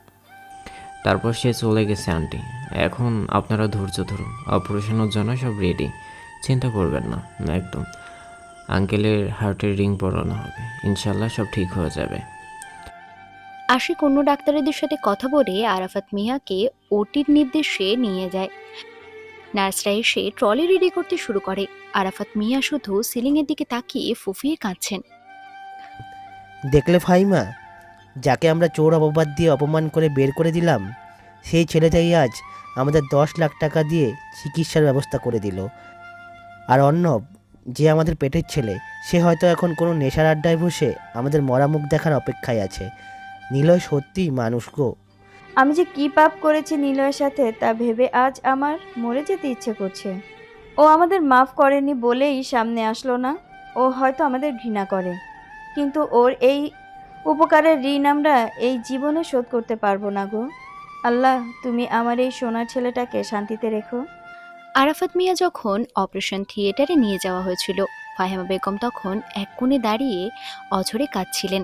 তারপর সে চলে গেছে আন্টি। এখন আপনারা ধৈর্য ধরুন, অপারেশনের জন্য সব রেডি, চিন্তা করবেন না একদম। আঙ্কেলের হার্টের রিং পরানো হবে, ইনশাল্লাহ সব ঠিক হয়ে যাবে। আশিক অন্য ডাক্তারদের সাথে কথা বলে আরাফাত মিয়াকে ওটির নির্দেশে নিয়ে যায়। নার্সরা এসে ট্রলি রেডি করতে শুরু করে। আরাফাত মিয়া শুধু সিলিংয়ের দিকে তাকিয়ে ফুফিয়ে কাঁদছেন। দেখলে ফাহিমা, যাকে আমরা চোর অপবাদ দিয়ে অপমান করে বের করে দিলাম, সেই ছেলেটাই আজ আমাদের 10 লাখ টাকা দিয়ে চিকিৎসার ব্যবস্থা করে দিল। আর অর্ণব, যে আমাদের পেটের ছেলে, সে হয়তো এখন কোনো নেশার আড্ডায় বসে আমাদের মরা মুখ দেখার অপেক্ষায় আছে। নিলয় সত্যিই মানুষ গো। আমি যে কি পাপ করেছি নিলয়ের সাথে তা ভেবে আজ আমার মরে যেতে ইচ্ছে করছে। ও আমাদের মাফ করেনি বলেই সামনে আসলো না। ও হয়তো আমাদের ঘৃণা করে, কিন্তু ওর এই উপকারের ঋণ আমরা এই জীবনে শোধ করতে পারবো না গো। আল্লাহ, তুমি আমার এই সোনার ছেলেটাকে শান্তিতে রেখো। আরাফাত মিয়া যখন অপারেশন থিয়েটারে নিয়ে যাওয়া হয়েছিল, ফাহিমা বেগম তখন এক কোণে দাঁড়িয়ে অঝরে কাঁদছিলেন।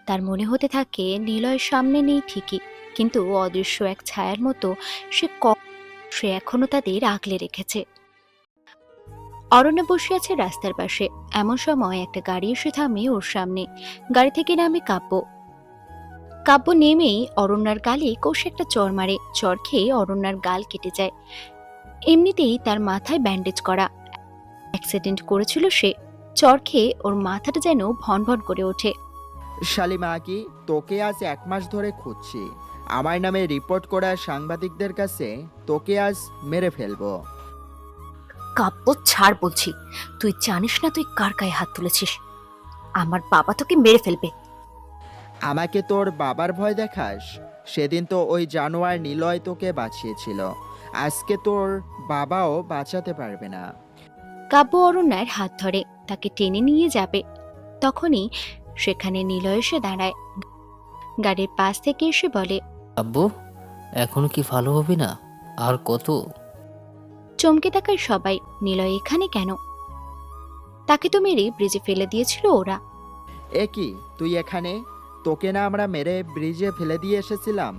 তার মনে হতে থাকে নিলয়ের সামনে নেই ঠিকই, কিন্তু অদৃশ্য এক ছায়ার মতো সে এখনো তাদের আগলে রেখেছে। অরণ্য বসে আছে রাস্তার পাশে। এমন সময় একটা গাড়ি এসে থামে ওর সামনে। গাড়ি থেকে নামে কাব্য। কাব্য নেমেই অরণ্যার গালে কষে একটা চড় মারে। চড় খেয়ে অরণ্যার গাল কেটে যায়। এমনিতেই তার মাথায় ব্যান্ডেজ করা, অ্যাক্সিডেন্ট করেছিল সে। চড় খেয়ে ওর মাথাটা যেন ভন ভন করে ওঠে। শালিমা কি, তোকে আজ 1 মাস ধরে খুঁজছি। আমার নামে রিপোর্ট করা সাংবাদিকদের কাছে তোকে আজ মেরে ফেলবো। কাব্য, ছাড় বলছি। তুই জানিস না তুই কার গায়ে হাত তুলেছিস? আমার বাবা তোকে মেরে ফেলবে। আমাকে তোর বাবার ভয় দেখাস? সেদিন তো ওই জানোয়ার নিলয় তোকে বাঁচিয়েছিল, আজকে তোর বাবাও বাঁচাতে পারবে না। কাব্য অরণ্যার হাত ধরে তাকে টেনে নিয়ে যাবে। তখনই সেখানে নিলয় এসে দাঁড়ায়। গাড়ির পাশ থেকে এসে বলে, আব্বু, এখনো কি ভালো হবে না? আর কত? চমকে তাকায় সবাই। নিলয় এখানে কেন? তাকে তো মেরে ব্রিজে ফেলে দিয়েছিল ওরা। এ কি, তুই এখানে? তোকে না আমরা মেরে ব্রিজে ফেলে দিয়ে এসেছিলাম।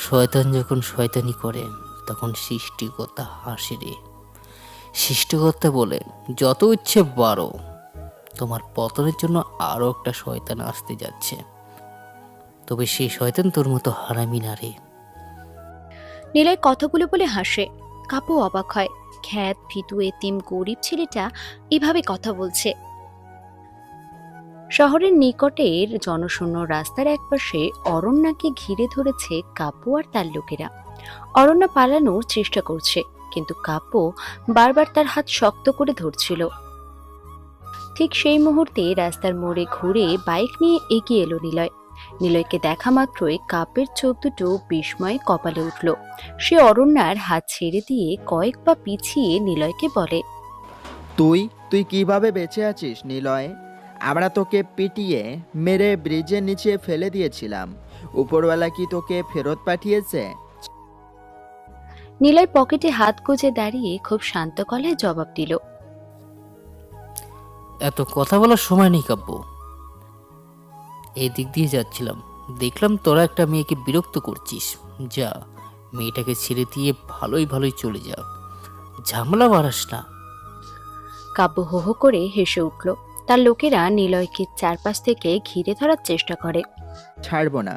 শয়তান যখন শয়তানি করে তখন সৃষ্টিকর্তা হাসে রে। সৃষ্টিকর্তা বলে, যত ইচ্ছে বাড়ো, তোমার পতনের জন্য আরো একটা শয়তান আসতে যাচ্ছে, তবে সেই শয়তান তোর মতো হারামি না রে। নিলয় কথাগুলো বলে হাসে। কাব্য অবাক হয়, খ্যাত ভীতু এতিম গরিব ছেলেটা এভাবে কথা বলছে। শহরের নিকটের জনশূন্য রাস্তার একপাশে অরণ্যাকে ঘিরে ধরেছে কাব্য আর তার লোকেরা। অরণ্যা পালানোর চেষ্টা করছে, কিন্তু কাব্য বারবার তার হাত শক্ত করে ধরছিল। ঠিক সেই মুহূর্তে রাস্তার মোড়ে ঘুরে বাইক নিয়ে এগিয়ে এলো নিলয়। নিলয়কে দেখা মাত্রই কাব্যের চোখ দুটো বিস্ময়ে কপালে উঠল। সে অরণ্যার হাত ছেড়ে দিয়ে কয়েক পা পিছিয়ে নিলয়কে বলে, তুই কিভাবে বেঁচে আছিস নিলয়? আমরা তোকে পিটিয়ে মেরে ব্রিজের নিচে ফেলে দিয়েছিলাম, উপরওয়ালা কি তোকে ফেরত পাঠিয়েছে? নিলয় পকেটে হাত গুজে দাঁড়িয়ে খুব শান্ত গলায় জবাব দিল, এত কথা বলার সময় নেই কাব্য। এই দিক দিয়ে যাচ্ছিলাম, দেখলাম তোরা একটা মেয়েকে বিরক্ত করছিস। যা, মেয়েটাকে ছেড়ে দিয়ে ভালোই ভালোই চলে যা, ঝামেলা বাড়াস না। কাব্য হো হো করে হেসে উঠল। তার লোকেরা নিলয়কে চারপাশ থেকে ঘিরে ধরার চেষ্টা করে। ছাড়বো না।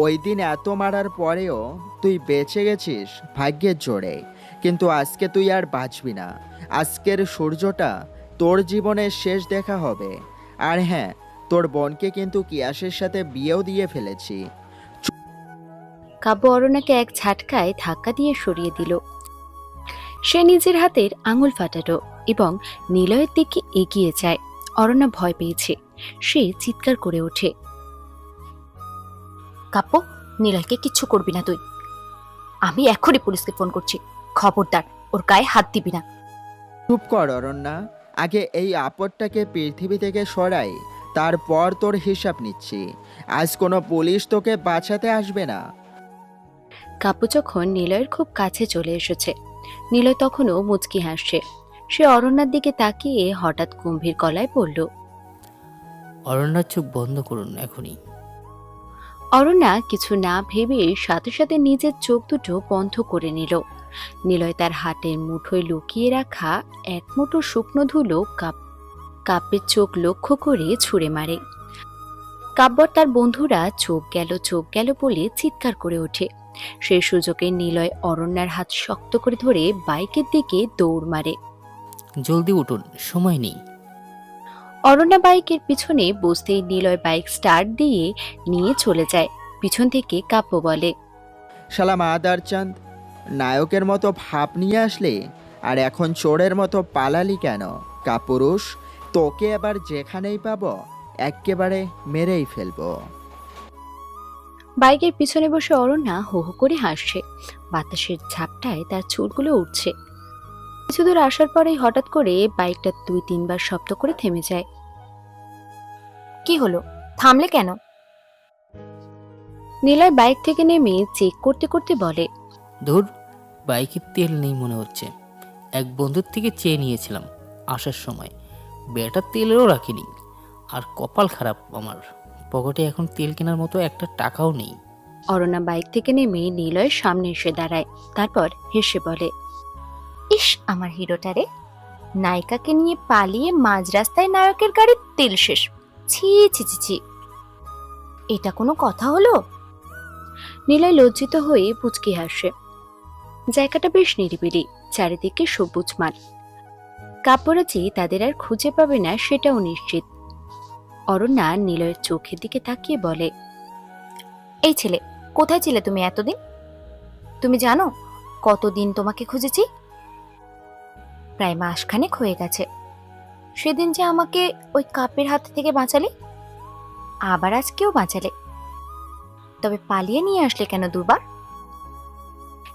ওই দিন এত মারার পরেও তুই বেঁচে গেছিস ভাগ্যের জোরে, কিন্তু আজকে তুই আর বাঁচবি না। আজকের সূর্যটা তোর জীবনের শেষ দেখা হবে। আর হ্যাঁ, তোর বোনকে কিন্তু কিয়াসের সাথে বিয়েও দিয়ে ফেলেছি। কাব্য অরণ্যাকে এক ঝাটকায় ধাক্কা দিয়ে সরিয়ে দিল। সে নিজের হাতের আঙুল ফাটালো এবং নিলয়ের দিকে এগিয়ে যায়। অরণ্যা ভয় পেয়েছে। সে চিৎকার করে ওঠে, কাব্য, নিলয়কে কিচ্ছু করবি না তুই। আমি এখনই পুলিশকে ফোন করছি। খবরদার, ওর গায়ে হাত দিবি না। চুপ কর অরণ্যা, আগে এই আপদটাকে পৃথিবী থেকে সরাই, তারপর তোর হিসাব নিচ্ছি। আজ কোনো পুলিশ তোকে বাঁচাতে আসবে না। কাব্য যখন নিলয়ের খুব কাছে চলে এসেছে, নিলয় তখনও মুচকি হাসছে। সে অরণ্যার দিকে তাকিয়ে হঠাৎ গম্ভীর গলায় বলল, অরণ্যার চোখ বন্ধ করুন এখনই। অরণ্যা কিছু না ভেবে সাথে সাথে নিজের চোখ দুটো বন্ধ করে নিল। নিলয় তার হাতের মুঠোয় লুকিয়ে রাখা এক মুঠো শুকনো ধুলো কাব্যের চোখ লক্ষ্য করে ছুঁড়ে মারে। কাব্য তার বন্ধুরা চোখ গেল বলে চিৎকার করে ওঠে। সেই সুযোগে নিলয় অরণ্যার হাত শক্ত করে ধরে বাইকের দিকে দৌড় মারে। জলদি উঠুন, সময় নেই। অরণ্যা বাইকের পিছনে বসতেই নিলয় বাইক স্টার্ট দিয়ে নিয়ে চলে যায়। পিছন থেকে কাব্য বলে, শালা মাদার চাঁদ, নায়কের মতো ভাব নিয়ে আসলে আর এখন চোরের মতো পালালি কেন? কাপুরুষ, তোকে এবার যেখানেই পাবো এক্কেবারে মেরেই ফেলবো। বাইকের পিছনে বসে অরণ্যা হো হো করে হাসছে। বাতাসের ঝাপটায় তার চুলগুলো উঠছে। কিছু দূর আসার পরেই হঠাৎ করে বাইকটা 2-3 বার শব্দ করে থেমে যায়। কি হলো, থামলে কেন? নিলয় বাইক থেকে নেমে চেক করতে করতে বলে, ধুর, বাইকে তেল নেই মনে হচ্ছে। এক বন্ধুর থেকে চেয়ে নিয়েছিলাম আসার সময়, বেটার তেলেরও রাখিনি। আর কপাল খারাপ আমার, পকেটে এখন তেল কেনার মতো একটা টাকাও নেই। অরণ্যা বাইক থেকে নেমে নিলয়ের সামনে এসে দাঁড়ায়। তারপর হেসে বলে, ইস আমার হিরোটারে, নায়িকাকে নিয়ে পালিয়ে মাঝ রাস্তায় নায়কের গাড়ির তেল শেষ। ছি ছি ছি ছি, এটা কোনো কথা হলো? নিলয় লজ্জিত হয়ে পুচকি হাসে। জায়গাটা বেশ নিরিবিলি, চারিদিকে সবুজ মাঠ। কাপড়াচি তাদের আর খুঁজে পাবে না সেটাও নিশ্চিত। অরণ্যা নিলয়ের চোখের দিকে তাকিয়ে বলে, এই ছেলে, কোথায় ছিলে তুমি এতদিন? তুমি জানো কতদিন তোমাকে খুঁজেছি? প্রায় মাসখানেক হয়ে গেছে। সেদিন যে আমাকে ওই কাপের হাত থেকে বাঁচালে, আবার আজকেও বাঁচালে, তবে পালিয়ে নিয়ে আসলে কেন দুবার?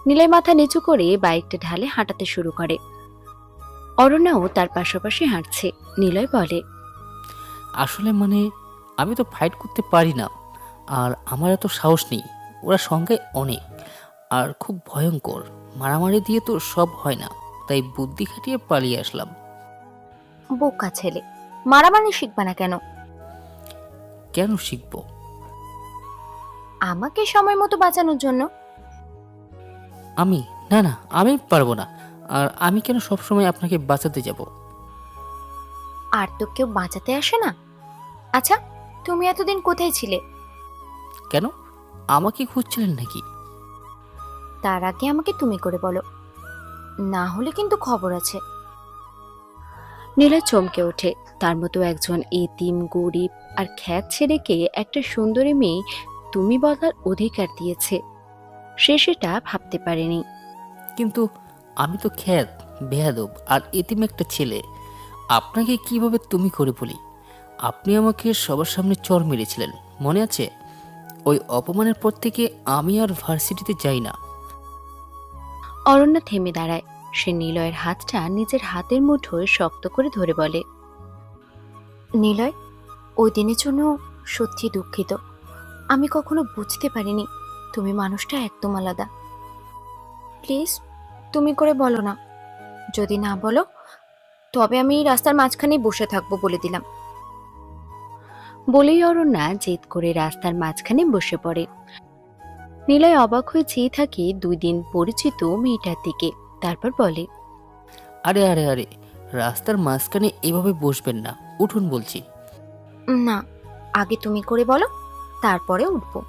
নিলয় মাথা নিচু করে বাইকটা ঢালে হাঁটাতে শুরু করে। অরণ্যাও তার পাশাপাশি হাঁটছে। নিলয় বলে, আসলে মানে আমি তো ফাইট করতে পারি না, আর আমার এত সাহস নেই। ওরা সংখ্যায় অনেক আর খুব ভয়ঙ্কর। মারামারি দিয়ে তো সব হয় না, তাই বুদ্ধি খাটিয়ে পালিয়ে আসলাম। বোকা ছেলে, মারামারি শিখবা না কেন? কেন শিখবো? আমাকে সময় মতো বাঁচানোর জন্য। আমি না না, আমি পারবো না। আর আমি কেন সবসময় আপনাকে বাঁচাতে যাব? আর তো কেউ বাঁচাতে আসে না। আচ্ছা, তুমি এতদিন কোথায় ছিলে? কেন, আমাকে খুঁজছিলেন নাকি? তার আগে আমাকে তুমি করে বলো, না হলে কিন্তু খবর আছে। নীলয় চমকে ওঠে। তার মতো একজন এতিম, গরিব আর খ্যাত ছেলেকে একটা সুন্দরী মেয়ে তুমি বলার অধিকার দিয়েছে। সে সেটা ভাবতে পারেনি। কিন্তু আমি তো খ্যাত, বেয়াদব আর এতিম একটা ছেলে। আপনাকে কিভাবে তুমি করে বলি? আপনি আমাকে সবার সামনে চর মেরেছিলেন, মনে আছে? ওই অপমানের পর থেকে আমি আর ভার্সিটিতে যাই না। অরণ্যা থেমে দাঁড়ায়। সে নিলয়ের হাতটা নিজের হাতের মুঠোয় শক্ত করে ধরে বলে, নিলয়, ওই দিনের জন্য সত্যি দুঃখিত। আমি কখনো বুঝতে পারিনি তুমি মানুষটা একদম আলাদা। প্লিজ তুমি করে বলো না। যদি না বলো তবে আমি রাস্তার মাঝখানে বসে থাকবো বলে দিলাম। বলেই অরণ্যা জেদ করে রাস্তার মাঝখানে বসে পড়ে। নিলয় অবাক হয়ে চেয়ে থাকে 2 দিন পরিচিত মেয়েটার দিকে। তারপর বলে, আরে আরে আরে, রাস্তার মাঝখানে এভাবে বসবেন না, উঠুন বলছি। না, আগে তুমি করে বলো, তারপরে উঠবো।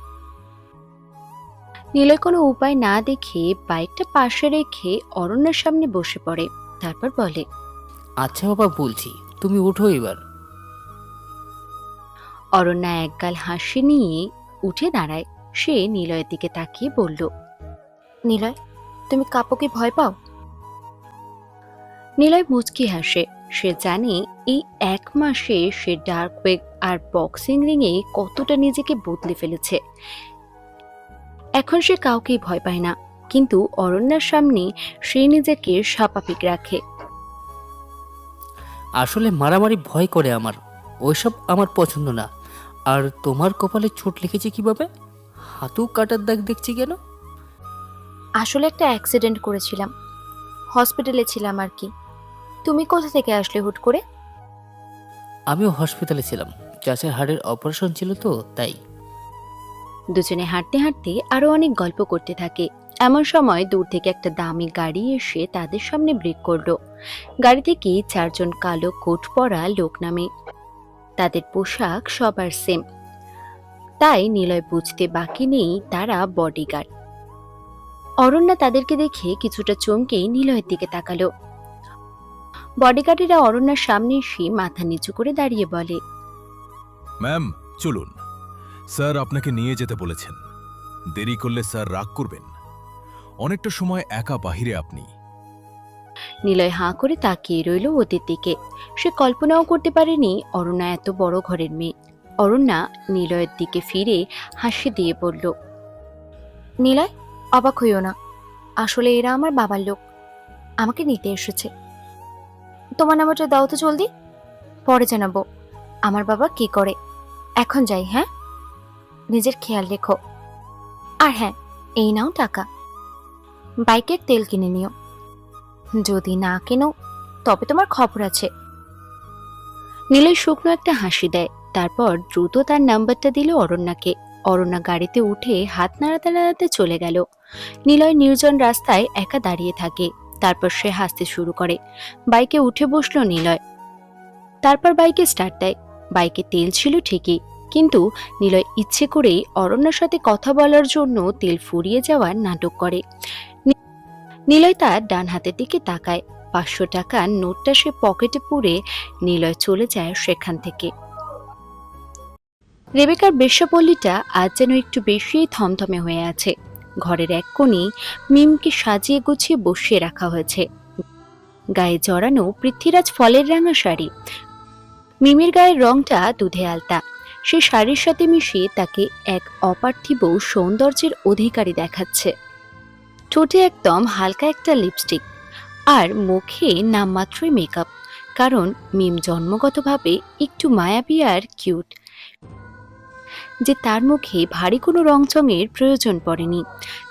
নিলয় কোনো উপায় না দেখে বাইকটা পাশে রেখে অরণ্যের সামনে বসে পড়ে। তারপর বলে, আচ্ছা বাবা, বলছি, তুমি উঠো এবার। অরণ্যা একগাল হাসি নিয়ে উঠে দাঁড়ায়। সে নিলয়ের দিকে তাকিয়ে বলল, নিলয়, তুমি কাপুকে ভয় পাও? নিলয় মুচকি হাসে। সে জানে এই 1 মাসে সে ডার্ক ওয়েব আর বক্সিং রিংয়ে কতটা নিজেকে বদলে ফেলেছে। এখন সে কাউকেই ভয় পায় না, কিন্তু অরণ্যার সামনে সে নিজেকে স্বাভাবিক রাখে। আসলে মারামারি ভয় করে আমার, ওইসব আমার পছন্দ না। আর তোমার কপালে চোট লেগেছে কিভাবে? হাতু কাটার দাগ দেখছি কেন? আসলে একটা অ্যাক্সিডেন্ট করেছিলাম, হসপিটালে ছিলাম আর কি। তুমি কোথা থেকে আসলে হুট করে? আমিও হসপিটালে ছিলাম, চাচার হাড়ের অপারেশন ছিল তো তাই। দুজনে হাঁটতে হাঁটতে আরো অনেক গল্প করতে থাকে। এমন সময় দূর থেকে একটা দামি গাড়ি এসে তাদের সামনে ব্রেক করলো। গাড়ি থেকে 4 জন কালো কোট পরা লোক নামে। তাদের পোশাক সবার সেম, তাই নিলয় বুঝতে বাকি নেই তারা বডিগার্ড। অরণ্যা তাদেরকে দেখে কিছুটা চমকে নিলয়ের দিকে তাকালো। বডিগার্ডেরা অরণ্যার সামনে এসে মাথা নিচু করে দাঁড়িয়ে বলে, ম্যাম চলুন, স্যার আপনাকে নিয়ে যেতে বলেছেন। দেরি করলে স্যার রাগ করবেন। অনেকটা সময় একা বাহিরে আপনি। নিলয় হাঁ করে তাকিয়ে রইল ওদের দিকে। সে কল্পনাও করতে পারেনি অরণ্যা এত বড় ঘরের মেয়ে। অরণ্যা নিলয়ের দিকে ফিরে হাসি দিয়ে বলল, নিলয়, অবাক হইও না, আসলে এরা আমার বাবার লোক, আমাকে নিতে এসেছে। তোমার নাম্বারটা দাও তো জলদি, পরে জানাবো আমার বাবা কি করে। এখন যাই, হ্যাঁ? নিজের খেয়াল রেখো। আর হ্যাঁ, এই নাও টাকা, বাইকের তেল কিনে নিও। যদি না কেনো তবে তোমার খবর আছে। নিলয় শুকনো একটা হাসি দেয়, তারপর দ্রুত তার নাম্বারটা দিল অরণ্যাকে। অরণ্যা গাড়িতে উঠে হাত নাড়াতে নাড়াতে চলে গেল। নিলয় নির্জন রাস্তায় একা দাঁড়িয়ে থাকে। তারপর সে হাসতে শুরু করে। বাইকে উঠে বসলো নিলয়। তারপর বাইকে স্টার্ট দেয়। বাইকে তেল ছিল ঠিকই, কিন্তু নিলয় ইচ্ছে করেই অরণ্যার সাথে কথা বলার জন্য তেল ফুরিয়ে যাওয়ার নাটক করে। নিলয় তার ডান হাতের দিকে তাকায়। 500 টাকার নোটটা সে পকেটে পুরে নিলয় চলে যায় সেখান থেকে। রেবেকার বেশ্যাপল্লীটা আজ যেন একটু বেশি থমথমে হয়ে আছে। ঘরের এক কোণে মিমকে সাজিয়ে গুছিয়ে বসিয়ে রাখা হয়েছে। গায়ে জড়ানো পৃথ্বীরাজ ফলের রাঙা শাড়ি। মিমের গায়ের রংটা দুধে আলতা। সে শাড়ির সাথে মিশিয়ে তাকে এক অপার্থিব সৌন্দর্যের অধিকারী দেখাচ্ছে। ঠোঁটে একদম হালকা একটা লিপস্টিক, আর মুখে নামমাত্রই মেকআপ, কারণ মিম জন্মগতভাবে একটু মায়াবী আর কিউট, যে তার মুখে ভারী কোনো রংচঙের প্রয়োজন পড়েনি।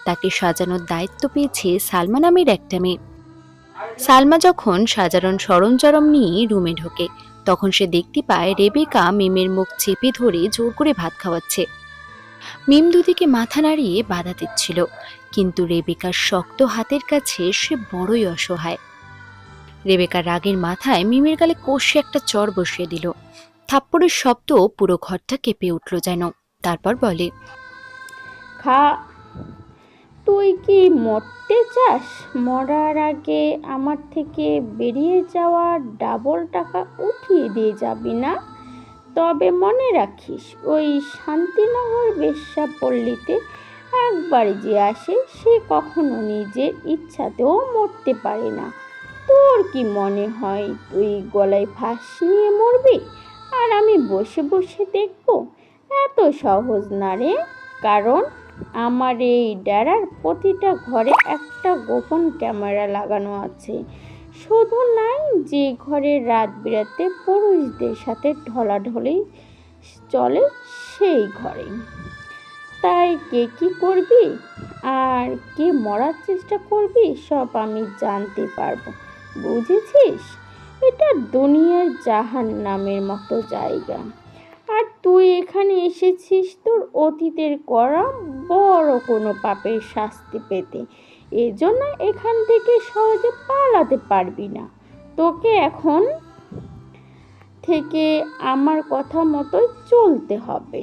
তাকে সাজানোর দায়িত্ব পেয়েছে সালমা নামের একটা মেয়ে। সালমা যখন সাধারণ সরঞ্জাম নিয়ে রুমে ঢোকে, তখন সে দেখতে পায় রেবেকা মিমের মুখ চেপে ধরে জোর করে ভাত খাওয়াচ্ছে। মিম দুদিকে মাথা নাড়িয়ে বাধা দিচ্ছিল, কিন্তু রেবেকার শক্ত হাতের কাছে সে বড়ই অসহায়। রেবেকার রাগের মাথায় মিমের গালে কষে একটা চড় বসিয়ে দিল। থাপ্পড়ের শব্দ পুরো ঘরটা কেঁপে উঠল যেন। তারপর বলে, খা, তুই কি মরতে চাস? মরার আগে আমার থেকে বেরিয়ে যাওয়া ডাবল টাকা উঠিয়ে দিয়ে যাবি না? তবে মনে রাখিস, ওই শান্তিনগর বেশ্যাপল্লীতে একবার যে আসে সে কখনো নিজের ইচ্ছাতেও মরতে পারে না। তোর কি মনে হয় তুই গলায় ফাঁস নিয়ে মরবি আর আমি বসে বসে দেখব? এত সহজ না রে, কারণ আমার এই ডেরার প্রতিটা ঘরে একটা গোপন ক্যামেরা লাগানো আছে। শুধু নাই, যে ঘরে রাত বিরাতে পুরুষদের সাথে ঢলাঢলি চলে সেই ঘরে। তাই কে কি করবি আর কে মরার চেষ্টা করবি সব আমি জানতে পারবো, বুঝেছিস? এটা দুনিয়ার জাহান্নামের মতো জায়গা, আর তুই এখানে এসেছিস তোর অতীতের করা বড় কোনো পাপের শাস্তি পেতে। এজন্য এখান থেকে সহজে পালাতে পারবি না। তোকে এখন থেকে আমার কথা মতো চলতে হবে।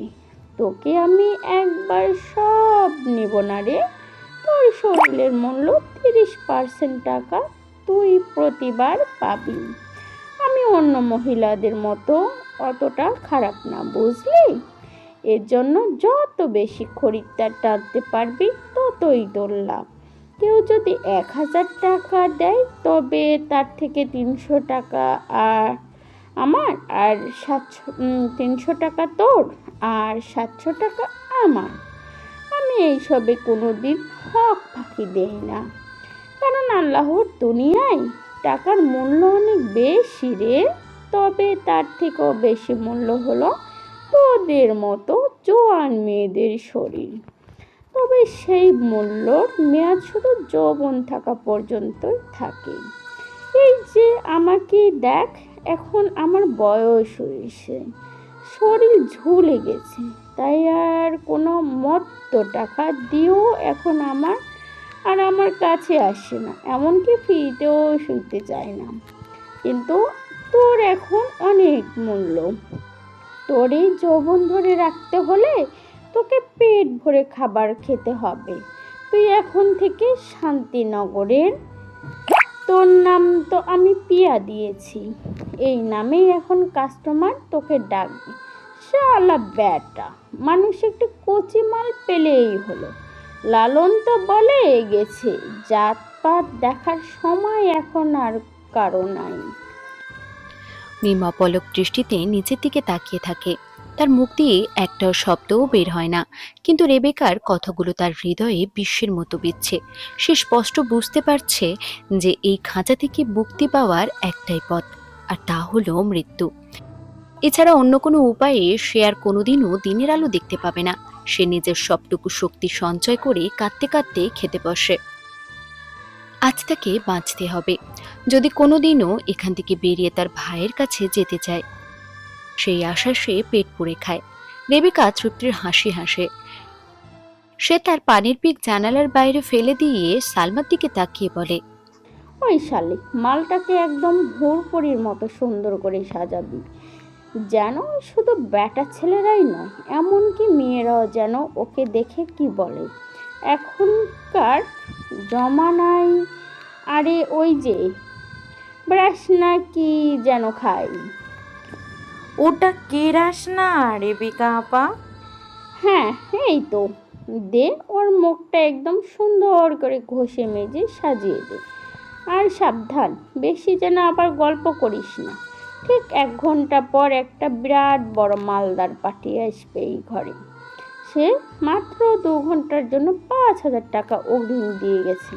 তোকে আমি একবার সব নেব না রে। তোর শরীরের মূল্য 30% টাকা তুই প্রতিবার পাবি। আমি অন্য মহিলাদের মতো অতটা খারাপ না, বুঝলি? এর জন্য যত বেশি খরিদ্দার টানতে পারবি ততই তোর লাভ। কেউ যদি 1000 টাকা দেয় তবে তার থেকে 300 টাকা আর আমার, আর 300 টাকা তোর, আর 700 টাকা আমার। আমি এইসবে কোনো দিন হক ফাঁকি দেই না, কারণ আল্লাহর দুনিয়ায় টাকার মূল্য অনেক বেশি রে। তবে তার থেকেও বেশি মূল্য হলো তোদের মতো জোয়ান মেয়েদের শরীর। তবে সেই মূল্যর মেয়াদ শুধু যৌবন থাকা পর্যন্তই থাকে। এই যে আমাকে দেখ, এখন আমার বয়স হয়েছে, শরীর ঝুলে গেছে, তাই আর কোনো মত্ত টাকা দিয়েও এখন আমার কাছে আসে না, এমনকি ফ্রিতেও শুতে চায় না। কিন্তু তোর এখন অনেক মূল্য। তোর এই যৌবন ধরে রাখতে হলে তোকে পেট ভরে খাবার খেতে হবে। তুই এখন থেকে শান্তিনগরের, তোর নাম তো আমি পিয়া দিয়েছি, এই নামেই এখন কাস্টমার তোকে ডাকবে। শালা ব্যাটা, মানুষ একটু কচি মাল পেলেই হলো, লালন তো বলে গেছে, জাতপাত দেখার সময় এখন আর কারো নাই। মিম অপলক দৃষ্টিতে নিচের দিকে তাকিয়ে থাকে। তার মুখ দিয়ে একটাও শব্দও বের হয় না, কিন্তু রেবেকার কথাগুলো তার হৃদয়ে বিশ্বের মতো বিচ্ছে। সে স্পষ্ট বুঝতে পারছে যে এই খাঁচা থেকে মুক্তি পাওয়ার একটাই পথ, আর তা হলো মৃত্যু। এছাড়া অন্য কোনো উপায়ে সে আর কোনোদিনও দিনের আলো দেখতে পাবে না। সে নিজের সবটুকু শক্তি সঞ্চয় করে কাঁদতে কাঁদতে খেতে বসে। আজ তাকে বাঁচতে হবে, যদি কোনোদিনও এখান থেকে বেরিয়ে তার ভাইয়ের কাছে যেতে চায়। সেই আশা সে পেট পুড়ে খায়। রেবেকা তৃপ্তির হাসি হাসে। সে তার পানির পিক জানালার বাইরে ফেলে দিয়ে সালমার দিকে তাকিয়ে বলে, ওই শালি, মালটাকে একদম হুড়পড়ির মতো সুন্দর করে সাজাবি, যেন শুধু ব্যাটা ছেলেরাই নয়, এমনকি মেয়েরাও যেন ওকে দেখে কি বলে, এখনকার জমানায় আরে ওই যে ব্রাশ না কি যেন খাই। ওটা কেরাস না রেবেকা আপা? হ্যাঁ, এই তো, দে ওর মুখটা একদম সুন্দর করে ঘষে মেজে সাজিয়ে দে। আর সাবধান, বেশি যেন আবার গল্প করিস না। ঠিক 1 ঘন্টা পর একটা বিরাট বড় মালদার পাঠিয়ে আসবে এই ঘরে। সে মাত্র 2 ঘন্টার জন্য 5,000 টাকা অগ্রিম দিয়ে গেছে।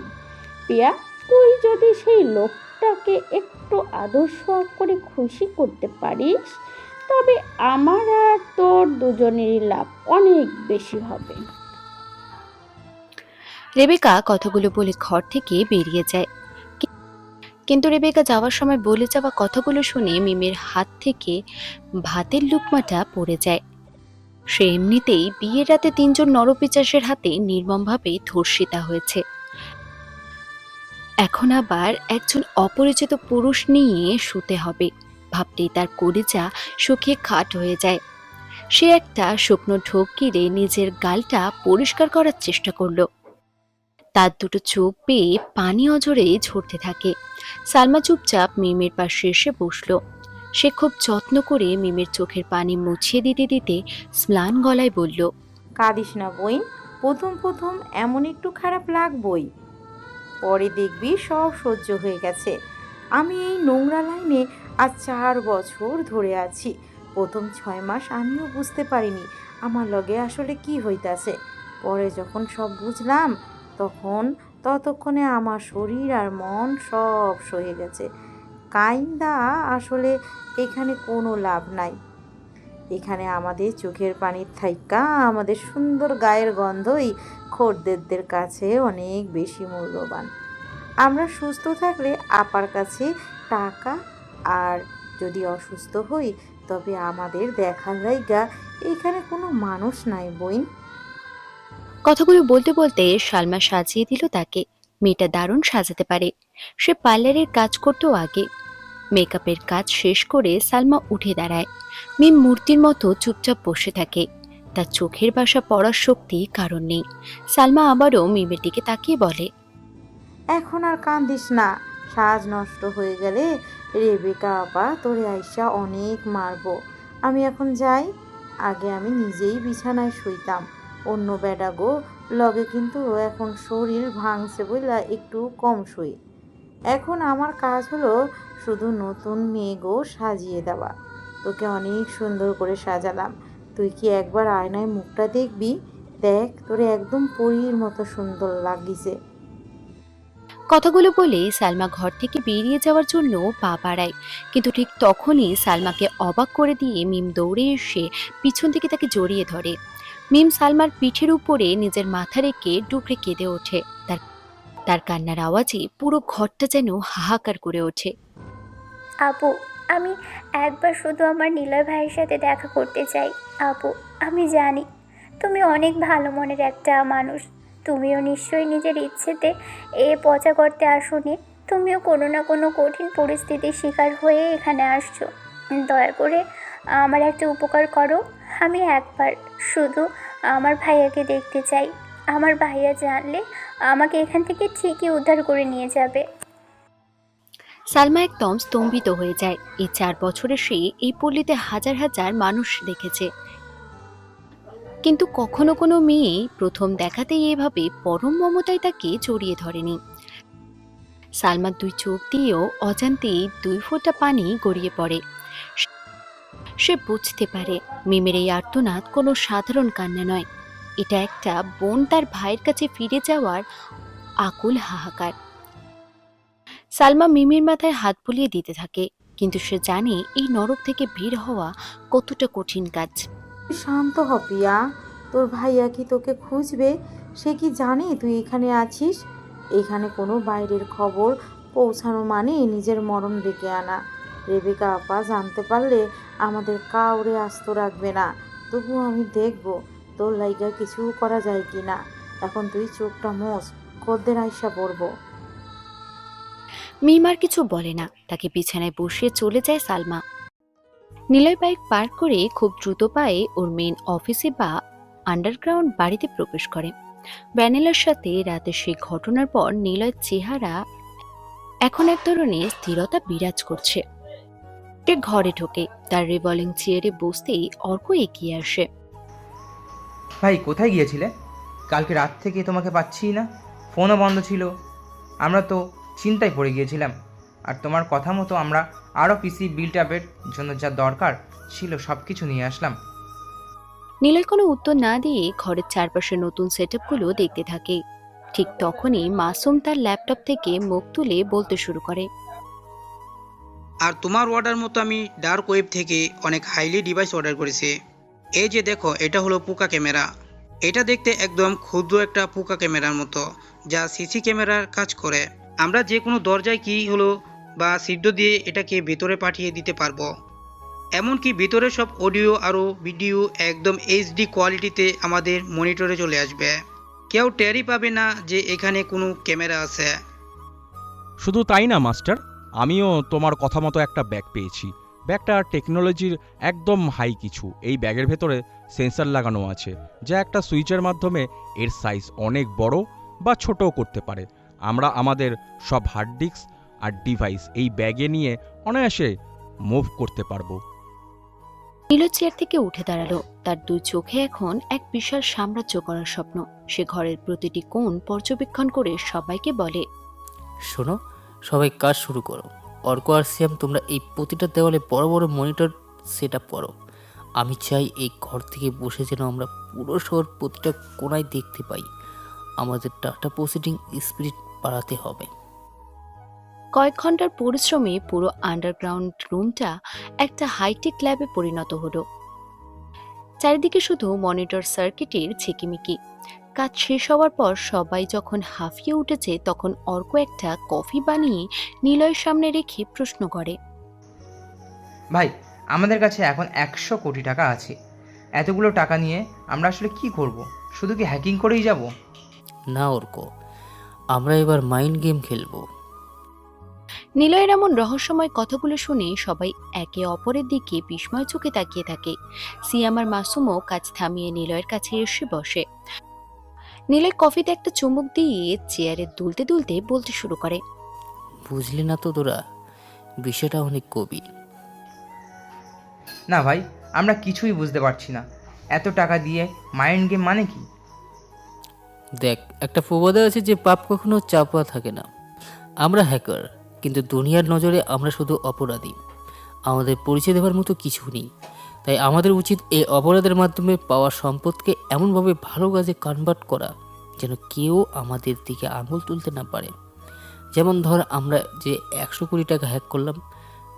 পিয়া, তুই যদি সেই লোকটাকে একটু আদর্শ করে খুশি করতে পারিস, তবে আমার আর তোর দুজনেরই লাভ অনেক বেশি হবে। রেবেকা কথাগুলো বলে ঘর থেকে বেরিয়ে যায়। কিন্তু রেবেকা যাওয়ার সময় বলে যাওয়া কথাগুলো শুনে মিমের হাত থেকে ভাতের লুকমাটা পড়ে যায়। সে এমনিতেই বিয়ের রাতে 3 জন নরপিচাসের হাতে নির্মমভাবে ধর্ষিতা হয়েছে, এখন আবার একজন অপরিচিত পুরুষ নিয়ে শুতে হবে। ভাবতেই তার কলিজা শুকিয়ে খাট হয়ে যায়। সে একটা শুকনো ঢোক গিলে নিজের গালটা পরিষ্কার করার চেষ্টা করলো। তার দুটো চোখ বেয়ে পানি অঝরে ঝরতে থাকে। সালমা চুপচাপ মিমের পাশে এসে বসলো। সে খুব যত্ন করে মিমের চোখের পানি মুছিয়ে দিতে দিতে ম্লান গলায় বলল, কাঁদিস না বই, প্রথম প্রথম এমন একটু খারাপ লাগবই, পরে দেখবি সব সহ্য হয়ে গেছে। আমি এই নোংরা লাইনে আজ 4 বছর ধরে আছি। প্রথম 6 মাস আমিও বুঝতে পারিনি আমার লগে আসলে কি হইতাছে। পরে যখন সব বুঝলাম, ততক্ষণে আমার শরীর আর মন সব সয়ে গেছে। কাইন্দা আসলে এখানে কোনো লাভ নাই। এখানে আমাদের চোখের পানির থাইকা আমাদের সুন্দর গায়ের গন্ধই খদ্দেরদের কাছে অনেক বেশি মূল্যবান। আমরা সুস্থ থাকলে আপার কাছে টাকা, আর যদি অসুস্থ হই তবে আমাদের দেখার জায়গা এখানে কোনো মানুষ নাই বইন। কথাগুলো বলতে বলতে সালমা সাজিয়ে দিল তাকে। মেয়েটা দারুণ সাজাতে পারে। সে পার্লারের কাজ করতো আগে। মেকআপের কাজ শেষ করে সালমা উঠে দাঁড়ায়। মিম মূর্তির মতো চুপচাপ বসে থাকে। তার চোখের ভাষা পড়ার শক্তি কারণ নেই। সালমা আবারও মিমের দিকে তাকিয়ে বলে, এখন আর কান্দিস না, সাজ নষ্ট হয়ে গেলে রেবেকা আপা তোরে আইসা অনেক মারবো। আমি এখন যাই। আগে আমি নিজেই বিছানায় শুইতাম, অন্য বেডাগো লগে কিন্তু এখন শরীর ভাঙছে বইলা একটু কম শুই। এখন আমার কাজ হলো শুধু নতুন মেয়েগো সাজিয়ে দেওয়া। তোকে অনেক সুন্দর করে সাজালাম, তুই কি একবার আয়নায় মুখটা দেখবি? দেখ, তোরে একদম পরীর মতো সুন্দর লাগিছে। কথাগুলো বলে সালমা ঘর থেকে বেরিয়ে যাওয়ার জন্য পা বাড়ায়। কিন্তু ঠিক তখনই সালমাকে অবাক করে দিয়ে মিম দৌড়ে এসে পিছন থেকে তাকে জড়িয়ে ধরে। মিম সালমার পিঠের উপরে নিজের মাথা রেখে ডুকরে কেঁদে ওঠে। তার কান্নার আওয়াজে পুরো ঘরটা যেন হাহাকার করে ওঠে। আপু, আমি একবার শুধু আমার নিলয় ভাইয়ের সাথে দেখা করতে চাই। আপু, আমি জানি তুমি অনেক ভালো মনের একটা মানুষ। তুমিও নিশ্চয়ই নিজের ইচ্ছেতে এ পচা করতে আসোনি। তুমিও কোনো না কোনো কঠিন পরিস্থিতির শিকার হয়ে এখানে আসছো। দয়া করে আমার একটা উপকার করো। আমি একবার শুধু আমার ভাইয়াকে দেখতে চাই। আমার ভাইয়া জানলে আমাকে এখান থেকে ঠিকই উদ্ধার করে নিয়ে যাবে। সালমা একদম স্তম্ভিত হয়ে যায়। এই 4 বছরে সে এই পল্লীতে হাজার হাজার মানুষ দেখেছে, কিন্তু কখনো কোনো মেয়ে প্রথম দেখাতেই এভাবে পরম মমতায় তাকে জড়িয়ে ধরেনি। সালমার দুই চোখ দিয়েও অজান্তেই 2 ফোঁটা পানি গড়িয়ে পড়ে। সে বুঝতে পারে মিমের এই আর্তনাদ কোনো সাধারণ কান্না নয়, এটা একটা বোন তার ভাইয়ের কাছে ফিরে যাওয়ার আকুল হাহাকার। সালমা মিমির মাথায় হাত বুলিয়ে দিতে থাকে, কিন্তু সে জানে এই নরক থেকে বের হওয়া কতটা কঠিন কাজ। শান্ত হ পিয়া, তোর ভাইয়া কি তোকে খুঁজবে? সে কি জানে তুই এখানে আছিস? এখানে কোনো বাইরের খবর পৌঁছানো মানে নিজের মরণ ডেকে আনা। রেবেকা আপা জানতে পারলে আমাদের কাউরে আস্ত রাখবে না। তবুও আমি দেখব তোর লাইগা কিছু করা যায় কি না। এখন তুই চোখটা মোছ, খদ্দের আইসা পড়বো। মিম আর কিছু বলে না, তাকে বিছানায় বসিয়ে চলে যায় সালমা। নিলয় বাইক পার্ক করে খুব দ্রুত পায়ে ওর মেন অফিসে বা আন্ডারগ্রাউন্ড বাড়িতে প্রবেশ করে। ভ্যানিলার সাথে রাতের সেই ঘটনার পর নিলয়ের চেহারা এখন এক ধরনের স্থিরতা বিরাজ করছে। সে ঘরে ঢোকে, তার রিভলিং চেয়ারে বসতেই অর্ক এগিয়ে আসে। ভাই কোথায় গিয়েছিলে? কালকে রাত থেকে তোমাকে পাচ্ছি না, ফোনও বন্ধ ছিল। আমরা তো চিন্তায় পড়ে গিয়েছিলাম। আর তোমার কথা মতো আমরা আরও পিসি বিল্ট আপের জন্য যা দরকার ছিল সব কিছু নিয়ে আসলাম। নিলয় কোনো উত্তর না দিয়ে ঘরের চারপাশে নতুন সেটআপগুলো দেখতে থাকে। ঠিক তখনই মাসুম তার ল্যাপটপ থেকে মুখ তুলে বলতে শুরু করে, আর তোমার অর্ডার মতো আমি ডার্ক ওয়েব থেকে অনেক হাইলি ডিভাইস অর্ডার করেছি। এই যে দেখো, এটা হলো পোকা ক্যামেরা। এটা দেখতে একদম ক্ষুদ্র একটা পোকা ক্যামেরার মতো, যা সিসি ক্যামেরার কাজ করে। আমরা যে কোনো দরজায় কি হলো বা সিদ্ধ দিয়ে এটাকে ভেতরে পাঠিয়ে দিতে পারবো। এমনকি ভিতরে সব অডিও আরও ভিডিও একদম এইচডি কোয়ালিটিতে আমাদের মনিটরে চলে আসবে। কেউ টেরই পাবে না যে এখানে কোনো ক্যামেরা আছে। শুধু তাই না মাস্টার, আমিও তোমার কথা মতো একটা ব্যাগ পেয়েছি। ব্যাগটা টেকনোলজির একদম হাই কিছু। এই ব্যাগের ভেতরে সেন্সর লাগানো আছে, যা একটা সুইচের মাধ্যমে এর সাইজ অনেক বড় বা ছোটও করতে পারে। আমরা আমাদের সব হার্ড ডিস্ক আর ডিভাইস এই ব্যাগে নিয়ে অনায়াসে মুভ করতে পারবো। নিলয় চেয়ার থেকে উঠে দাঁড়ালো। তার দুই চোখে এখন এক বিশাল সাম্রাজ্য করার স্বপ্ন। সে ঘরের প্রতিটি কোণ পর্যবেক্ষণ করে সবাইকে বলে, শোনো, সবাই কাজ শুরু করো। অর্ক আর সিয়াম, তোমরা এই প্রতিটা দেওয়ালে বড় বড় মনিটর সেট আপ করো। আমি চাই এই ঘর থেকে বসে যেন আমরা পুরো শহর প্রতিটা কোণায় দেখতে পাই। আমাদের ডাটা প্রসেসিং স্পিড বাড়াতে হবে। কয়েক ঘন্টার পরিশ্রমে পুরো আন্ডারগ্রাউন্ড রুমটা একটা হাইটেক ল্যাবে পরিণত হলো। চারিদিকে শুধু মনিটর সার্কিটের ঝিকিমিকি। কাজ শেষ হওয়ার পর সবাই যখন হাঁফিয়ে উঠেছে, তখন অর্ক একটা কফি বানিয়ে নিলয়ের সামনে রেখে প্রশ্ন করে, ভাই, আমাদের কাছে এখন 100 কোটি টাকা আছে। এতগুলো টাকা নিয়ে আমরা আসলে কি করব? শুধু কি হ্যাকিং করেই যাব? না অর্ক, আমরা এবার মাইন্ড গেম খেলবো। নিলয়ের এমন রহস্যময় কথাগুলো শুনে সবাই একে অপরের দিকে বিস্ময় চোখে তাকিয়ে থাকে। সিয়াম আর মাসুমও কাজ থামিয়ে নিলয়ের কাছে এসে বসে। নিলয় কফিতে একটা চুমুক দিয়ে চেয়ারে দুলতে দুলতে বলতে শুরু করে, বুঝলি না তো তোরা, বিষয়টা অনেক গভীর। না ভাই, আমরা কিছুই বুঝতে পারছি না। এত টাকা দিয়ে মাইন্ড গেম মানে কি? দেখ, একটা প্রবাদ আছে যে পাপ কখনো চাপা থাকে না। আমরা হ্যাকার, কিন্তু দুনিয়ার নজরে আমরা শুধু অপরাধী। আমাদের পরিচয় দেওয়ার মতো কিছু নেই। তাই আমাদের উচিত এই অপরাধের মাধ্যমে পাওয়া সম্পদকে এমনভাবে ভালো কাজে কনভার্ট করা যেন কেউ আমাদের দিকে আঙুল তুলতে না পারে। যেমন ধর, আমরা যে 100 কোটি টাকা হ্যাক করলাম,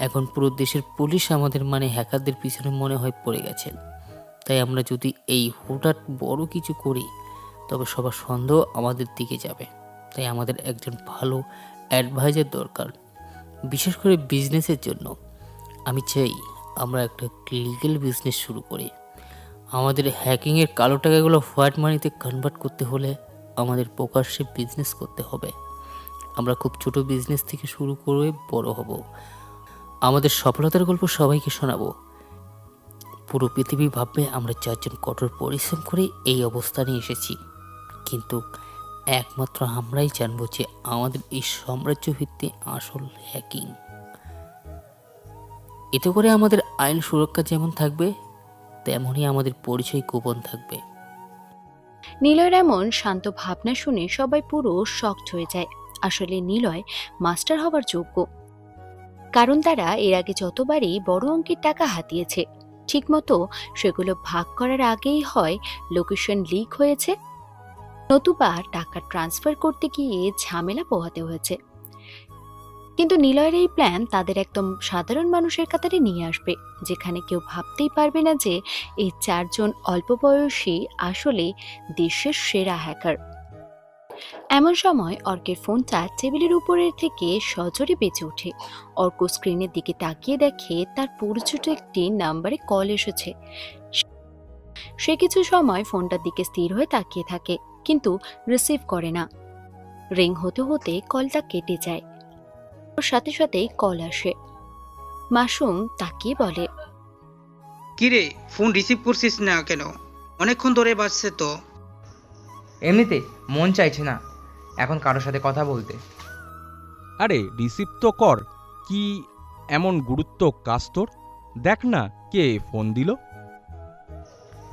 এখন পুরো দেশের পুলিশ আমাদের মানে হ্যাকারদের পিছনে মনে হয় পড়ে গেছেন। তাই আমরা যদি এই হঠাৎ বড় কিছু করি, তবে সবার সন্দেহ আমাদের দিকে যাবে। তাই আমাদের একজন ভালো অ্যাডভাইজার দরকার, বিশেষ করে বিজনেসের জন্য। আমি চাই আমরা একটা লিগ্যাল বিজনেস শুরু করি। আমাদের হ্যাকিংয়ের কালো টাকাগুলো হোয়াইট মানিতে কনভার্ট করতে হলে আমাদের প্রকাশ্যে বিজনেস করতে হবে। আমরা খুব ছোট বিজনেস থেকে শুরু করে বড় হব। আমাদের সফলতার গল্প সবাইকে শোনাবো। পুরো পৃথিবী ভাববে আমরা 4 জন কঠোর পরিশ্রম করে এই অবস্থানে এসেছি। কিন্তু একমাত্র আমরাই জানবো যে আমাদের এই সাম্রাজ্য ভিত্তি আসল হ্যাকিং। এতে করে আমাদের আইন সুরক্ষা যেমন থাকবে, তেমনই আমাদের পরিচয় গোপন থাকবে। নিলয়ের এমন শান্ত ভাবনা শুনে সবাই পুরো শকড হয়ে যায়। আসলে নিলয় মাস্টার হওয়ার যোগ্য, কারণ তারা এর আগে যতবারই বড় অঙ্কের টাকা হাতিয়েছে ঠিকমতো সেগুলো ভাগ করার আগেই হয় লোকেশন লিক হয়েছে, নতুবা টাকা ট্রান্সফার করতে গিয়ে ঝামেলা পোহাতে হয়েছে। কিন্তু নিলয়ের এই প্ল্যান তাদের একদম সাধারণ মানুষের কাতারে নিয়ে আসবে, যেখানে কেউ ভাবতেই পারবে না যে এই 4 জন অল্প বয়সী আসলে দেশের সেরা হ্যাকার। এমন সময় অর্কের ফোনটা টেবিলের উপরের থেকে সজোরে বেঁচে ওঠে। অর্ক স্ক্রিনের দিকে তাকিয়ে দেখে তার পরিচিত একটি নাম্বারে কল এসেছে। সে কিছু সময় ফোনটার দিকে স্থির হয়ে তাকিয়ে থাকে, কিন্তু রিসিভ করে না। রিং হতে হতে কলটা কেটে যায়। ওর সাথে সাথেই কল আসে। মাসুম তাকিয়ে বলে, কিরে, ফোন রিসিভ করছিস না কেন? অনেকক্ষণ ধরে বাজছে তো। এমনিতে মন চাইছে না এখন কারোর সাথে কথা বলতে। আরে রিসিভ তো কর, কি এমন গুরুত্ব কাজ তোর? দেখ না কে ফোন দিল।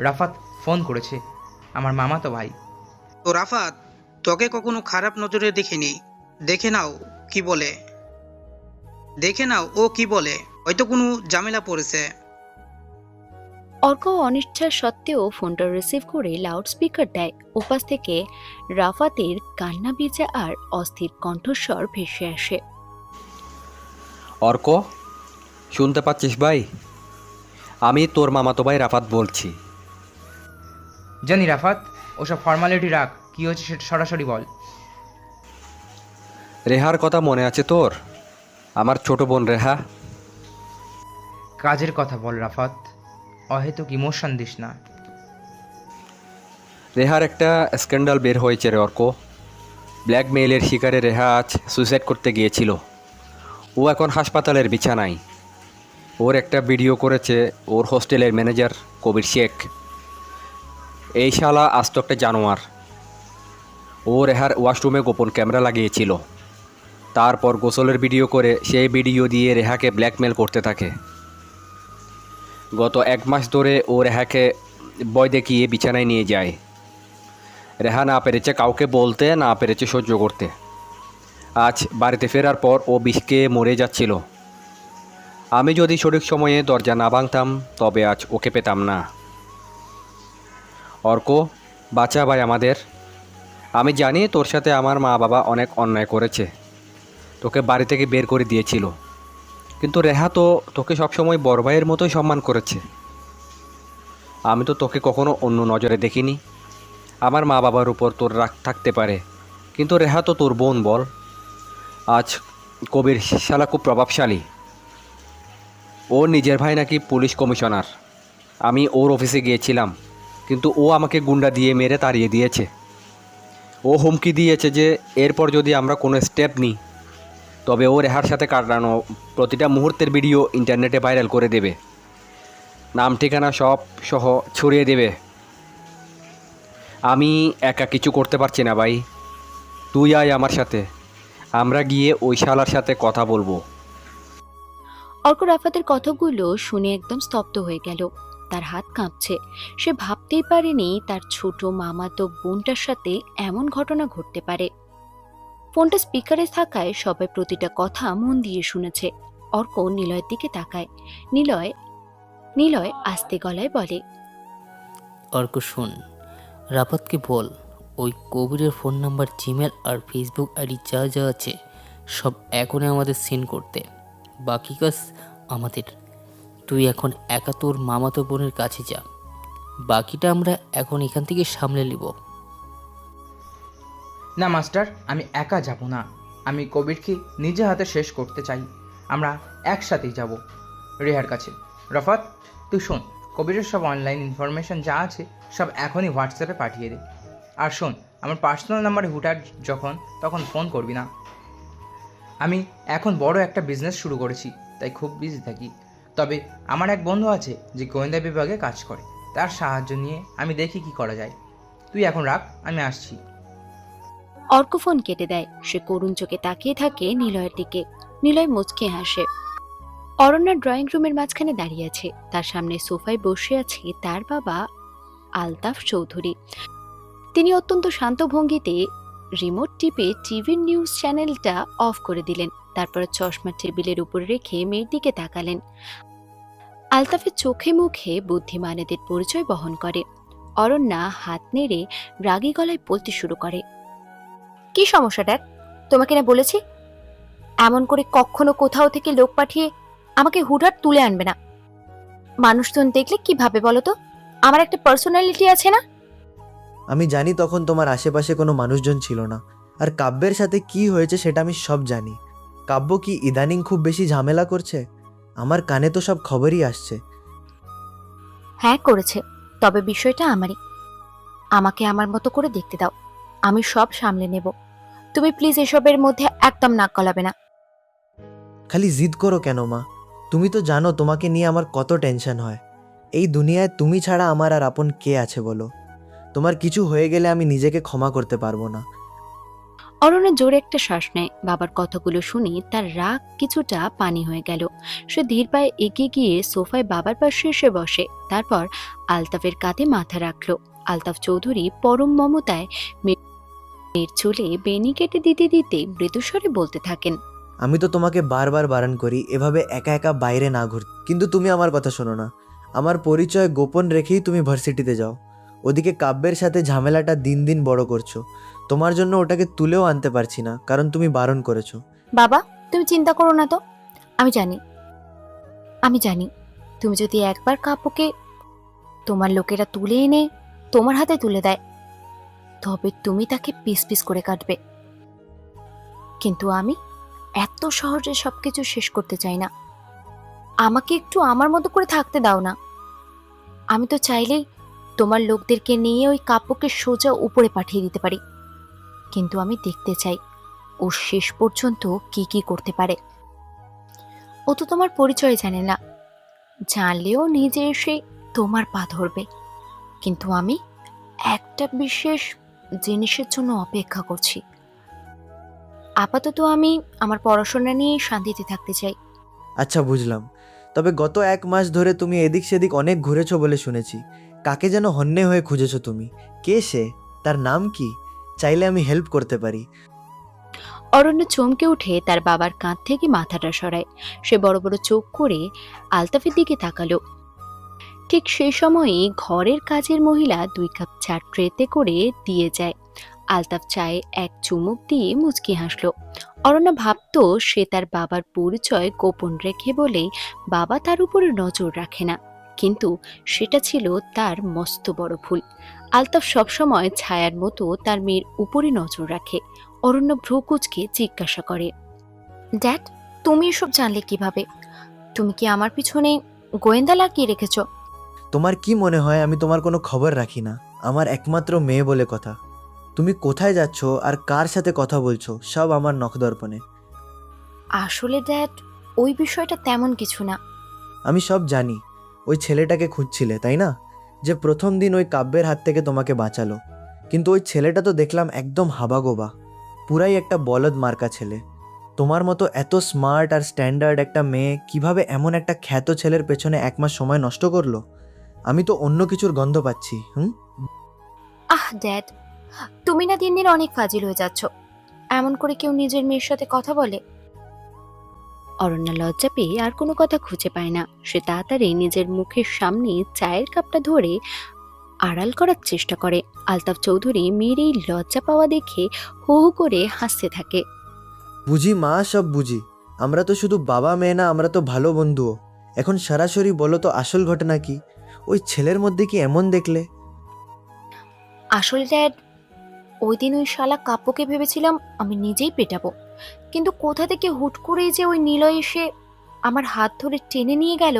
রাফাত ফোন করেছে, আমার মামাতো ভাই। তো রাফাত, তোকে কখনো খারাপ নজরে দেখিনি। দেখে নাও কি বলে, দেখে নাও ও কি বলে, হয়তো কোনো ঝামেলা পড়েছে। অর্ক অনিচ্ছা সত্ত্বেও ফোনটা রিসিভ করে লাউড স্পিকার দেয়। ওপাশ থেকে রাফাতের কান্না ভেজা আর অস্থির কণ্ঠস্বর ভেসে আসে। অর্ক, শুনতে পাচ্ছিস ভাই? আমি তোর মামাতো ভাই রাফাত বলছি। জানি রাফাত, ওসব ফর্মালিটি রাখ, কি হচ্ছে সেটা সরাসরি বল। রেহার কথা মনে আছে তোর? আমার ছোট বোন রেহা। কাজের কথা বল রাফাত, অহেতুক ইমোশন দিস না। রেহার একটা স্ক্যান্ডাল বের হয়েছে রে অর্ক। ব্ল্যাকমেইলের শিকারে রেহা আজ সুইসাইড করতে গিয়েছিল। ও এখন হাসপাতালের বিছানায়। ওর একটা ভিডিও করেছে ওর হোস্টেলের ম্যানেজার কবির শেখ। এই শালা আস্ত একটা জানোয়ার। ও রেহার ওয়াশরুমে গোপন ক্যামেরা লাগিয়েছিল, তারপর গোসলের ভিডিও করে সেই ভিডিও দিয়ে রেহাকে ব্ল্যাকমেল করতে থাকে। গত 1 মাস ধরে ও রেহাকে ভয় দেখিয়ে বিছানায় নিয়ে যায়। রেহা না পেরেছে কাউকে বলতে, না পেরেছে সহ্য করতে। আজ বাড়িতে ফেরার পর ও বিষকে মরে যাচ্ছিল। আমি যদি সঠিক সময়ে দরজা না ভাঙতাম তবে আজ ওকে পেতাম না। অর্ক, বাঁচা ভাই আমাদের। আমি জানি তোর সাথে আমার মা বাবা অনেক অন্যায় করেছে, তোকে বাড়ি থেকে বের করে দিয়েছিল, কিন্তু রেহা তো তোকে সবসময় বড় ভাইয়ের মতোই সম্মান করেছে। আমি তো তোকে কখনো অন্য নজরে দেখিনি। আমার মা বাবার উপর তোর রাগ থাকতে পারে, কিন্তু রেহা তো তোর বোন বল। আজ কবির শালা খুব প্রভাবশালী। ওর নিজের ভাই নাকি পুলিশ কমিশনার। আমি ওর অফিসে গিয়েছিলাম, কিন্তু ও আমাকে গুন্ডা দিয়ে মেরে তাড়িয়ে দিয়েছে। ও হুমকি দিয়েছে যে এরপর যদি আমরা কোনো স্টেপ নিই তবে ও রেহার সাথে কাটানো প্রতিটা মুহূর্তের ভিডিও ইন্টারনেটে ভাইরাল করে দেবে, নাম ঠিকানা সব সহ ছড়িয়ে দেবে। আমি একা কিছু করতে পারছি না ভাই, তুই আয় আমার সাথে, আমরা গিয়ে ওই শালার সাথে কথা বলবো। অর্ক রাফাতের কথাগুলো শুনে একদম স্তব্ধ হয়ে গেল। তার হাত কাঁপছে। সে ভাবতেই পারেনি তার ছোট মামাতো বোনটার সাথে এমন ঘটনা ঘটতে পারে। ফোনটা স্পিকারে থাকায় সবাই প্রতিটা কথা মন দিয়ে শুনেছে। অর্ক নিলয়ের দিকে তাকায়। নিলয় আস্তে গলায় বলে, অর্ক শোন, রাফাতকে বল ওই কবিরের ফোন নাম্বার, জিমেল আর ফেসবুক আইডি যা যা আছে সব এখনই আমাদের সেন্ড করতে। বাকি কাজ আমাদের। তুই এখন একা তোর মামাতো বোনের কাছে যা, বাকিটা আমরা এখন এখান থেকে সামলে নেব। না মাস্টার, আমি একা যাব না। আমি কবিরকে নিজে হাতে শেষ করতে চাই। আমরা একসাথেই যাব রেহার কাছে। রফাত, তুই শোন, কবিরের সব অনলাইন ইনফরমেশন যা আছে সব এখনই হোয়াটসঅ্যাপে পাঠিয়ে দে। আর শোন, আমার পার্সোনাল নাম্বারে হুটার তখন ফোন করবি না। আমি এখন বড় একটা বিজনেস শুরু করেছি, তাই খুব বিজি থাকি। তবে আমার এক বন্ধু আছে যে গোয়েন্দা বিভাগে কাজ করে, তার সাহায্য নিয়ে আমি দেখি কি করা যায়। তুই এখন রাখ, আমি আসছি। অর্ক ফোন কেটে দেয়। সে করুণ চোখে তাকিয়ে থাকে নিলয়ের দিকে। নিলয় মুচকে হাসে। অরণ্যা ড্রয়িং রুমের মাঝখানে দাঁড়িয়ে আছে। তার সামনে সোফায় বসে আছে তার বাবা আলতাফ চৌধুরী। তিনি অত্যন্ত শান্ত ভঙ্গিতে রিমোট টিপে টিভির নিউজ চ্যানেলটা অফ করে দিলেন। তারপর চশমা টেবিলের উপর রেখে মেয়ের দিকে তাকালেন। আলতাফের চোখে মুখে বুদ্ধিমানেদের পরিচয় বহন করে। অরণ্যা হাত নেড়ে রাগী গলায় বলতে শুরু করে, কি সমস্যা ড্যাড? তোমাকে না বলেছি এমন করে কখনো কোথাও থেকে লোক পাঠিয়ে আমাকে হুটহাট তুলে আনবে না। মানুষজন দেখলে কি ভাবে বলো তো? আমার একটা পার্সোনালিটি আছে না? আমি জানি তখন তোমার আশেপাশে কোনো মানুষজন ছিল না, আর কাব্যের সাথে কি হয়েছে সেটা আমি সব জানি। কাব্য কি ইদানিং খুব বেশি ঝামেলা করছে? আমার কানে তো সব খবরই আসছে। হ্যাঁ করেছে, তবে বিষয়টা আমারই। আমাকে আমার মতো করে দেখতে দাও, আমি সব সামলে নেব। তুমি প্লিজ এসবের মধ্যে একদম নাক গলাবে না। খালি জিদ করো কেন মা? তুমি তো জানো তোমাকে নিয়ে আমার কত টেনশন হয়। এই দুনিয়ায় তুমি ছাড়া আমার আর আপন কে আছে বলো? তোমার কিছু হয়ে গেলে আমি নিজেকে ক্ষমা করতে পারবো না। অরণ্য জোরে একটা শ্বাস নেয়। বাবার কথাগুলো শুনে তার রাগ কিছুটা পানি হয়ে গেল। সে ধীর পায়ে এগিয়ে গিয়ে সোফায় বাবার পাশে এসে বসে। তারপর আলতাফের কাঁধে মাথা রাখলো। আলতাফ চৌধুরী পরম মমতায় মেয়ের চুলে বেনি কেটে দিতে দিতে মৃদুস্বরে বলতে থাকেন, আমি তো তোমাকে বারবার বারণ করি এভাবে একা একা বাইরে না ঘুর, কিন্তু তুমি আমার কথা শোনো না। আমার পরিচয় গোপন রেখেই তুমি ভার্সিটিতে যাও। ওদিকে কাব্যের সাথে ঝামেলাটা দিন দিন বড় করছো। তোমার জন্য ওটাকে তুলেও আনতে পারছি না, কারণ তুমি বারণ করেছো। বাবা তুমি চিন্তা করো না তো। আমি জানি তুমি যদি একবার কাব্যকে তোমার লোকেরা তুলে এনে তোমার হাতে তুলে দেয়, তবে তুমি তাকে পিস পিস করে কাটবে। কিন্তু আমি এত সহজে সবকিছু শেষ করতে চাই না। আমাকে একটু আমার মতো করে থাকতে দাও না। আমি তো চাইলেই তোমার লোকদেরকে নিয়ে ওই কাব্যকে সোজা উপরে পাঠিয়ে দিতে পারি, কিন্তু আমি দেখতে চাই ও শেষ পর্যন্ত কি কি করতে পারে। ও তো তোমার পরিচয় জানে না, জানলেও নিজে এসে তোমার পা ধরবে। কিন্তু আমি একটা বিশেষ জিনিসের জন্য অপেক্ষা করছি। আপাতত আমি আমার পড়াশোনা নিয়ে শান্তিতে থাকতে চাই। আচ্ছা বুঝলাম, তবে গত 1 মাস ধরে তুমি এদিক সেদিক অনেক ঘুরেছো বলে শুনেছি। কাকে যেন হন্যে হয়ে খুঁজেছো তুমি? কে সে? তার নাম কি? চাইলে আমি হেল্প করতে পারি। অরণ্য চমকে উঠে তার বাবার কাঁধ থেকে মাথাটা সরায়। সে বড় বড় চোখ করে আলতাফের দিকে তাকালো। ঠিক সেই সময়ই ঘরের কাজের মহিলা 2 কাপ চা ট্রেতে করে দিয়ে যায়। আলতাফ চায়ে এক চুমুক দিয়ে মুচকি হাসলো। অরণ্য ভাবতো সে তার বাবার পরিচয় গোপন রেখে বলেই বাবা তার উপরে নজর রাখে না, কিন্তু সেটা ছিল তার মস্ত বড় ভুল। আলতাফ সবসময় ছায়ার মতো তার মেয়ের উপরে নজর রাখে। অরণ্য ভ্রু কুঁচকে জিজ্ঞাসা করে, ড্যাড তুমি এসব জানলে কিভাবে? তুমি কি আমার পিছনে গোয়েন্দা লাগিয়ে রেখেছ? তোমার কি মনে হয় আমি তোমার কোনো খবর রাখি না? আমার একমাত্র মেয়ে বলে কথা। তুমি কোথায় যাচ্ছ আর কার সাথে কথা বলছো সব আমার নখদর্পণে। আসলে ড্যাড ওই বিষয়টা তেমন কিছু না। আমি সব জানি। ওই ছেলেটাকে খুঁজছিলে তাই না, যে প্রথম দিন ওই কাব্যের হাত থেকে তোমাকে বাঁচালো? কিন্তু ওই ছেলেটা তো দেখলাম একদম হাবাগোবা, পুরাই একটা বলদ মার্কা ছেলে। তোমার মতো এত স্মার্ট আর স্ট্যান্ডার্ড একটা মেয়ে কিভাবে এমন একটা খ্যাত ছেলের পেছনে 1 মাস সময় নষ্ট করলো? আমি তো অন্য কিছুর গন্ধ পাচ্ছি। ড্যাড তুমি না দিন দিন অনেক ফাজিল হয়ে যাচ্ছ। এমন করে কেউ নিজের মেয়ের সাথে কথা বলে? অরণ্যা লজ্জা পেয়ে আর কোনো কথা খুঁজে পায় না। সে তাড়াতাড়ি নিজের মুখের সামনে চায়ের কাপটা ধরে আড়াল করার চেষ্টা করে। আলতাফ চৌধুরী মেয়ের এই লজ্জা পাওয়া দেখে হু হু করে হাসতে থাকে। বুঝি মা, সব বুঝি। আমরা তো শুধু বাবা মেয়ে না, আমরা তো ভালো বন্ধুও। এখন সরাসরি বলো তো আসল ঘটনা কি? ওই ছেলের মধ্যে কি এমন দেখলে? আসলে ড্যাড ওই দিন ওই শালা কাব্যকে ভেবেছিলাম আমি নিজেই পেটাবো, কিন্তু কোথা থেকে হুট করেই যে ওই নিলয় এসে আমার হাত ধরে টেনে নিয়ে গেল।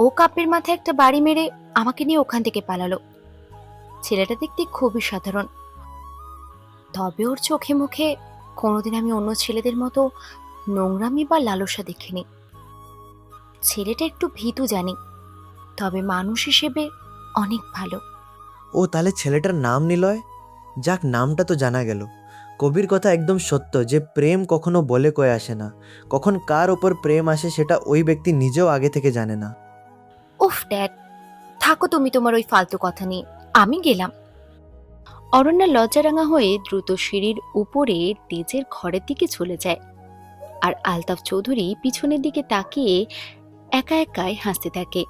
ও কাব্যের মাথায় একটা বাড়ি মেরে আমাকে নিয়ে ওখান থেকে পালালো। ছেলেটা দেখতে খুবই সাধারণ, তবে ওর চোখে মুখে কোনোদিন আমি অন্য ছেলেদের মতো নোংরামি বা লালসা দেখিনি। ছেলেটা একটু ভীতু জানি, তবে মানুষ হিসেবে অনেক ভালো। ও তাহলে ছেলেটার নাম নিলয়? যাক, নামটা তো জানা গেল। কবির কথা একদম সত্য যে প্রেম কখনো বলে কয়ে আসে না। কখন কার ওপর প্রেম আসে সেটা ওই ব্যক্তি নিজেও আগে থেকে জানে না। উফ ড্যাড থাকো তুমি তোমার ওই ফালতু কথা নিয়ে, আমি গেলাম। অরণ্যা লজ্জারাঙা হয়ে দ্রুত সিঁড়ির উপরে তেজের ঘরের দিকে চলে যায়। আর আলতাফ চৌধুরী পিছনের দিকে তাকিয়ে একা একাই হাসতে থাকে।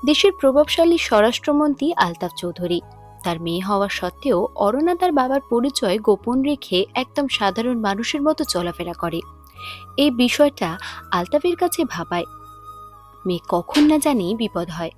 দেশের প্রভাবশালী স্বরাষ্ট্রমন্ত্রী আলতাফ চৌধুরী, তার মেয়ে হওয়া সত্ত্বেও অরণ্যা তার বাবার পরিচয় গোপন রেখে একদম সাধারণ মানুষের মতো চলাফেরা করে। এই বিষয়টা আলতাফের কাছে ভাবায়। মেয়ে কখন না জানি বিপদ হয়।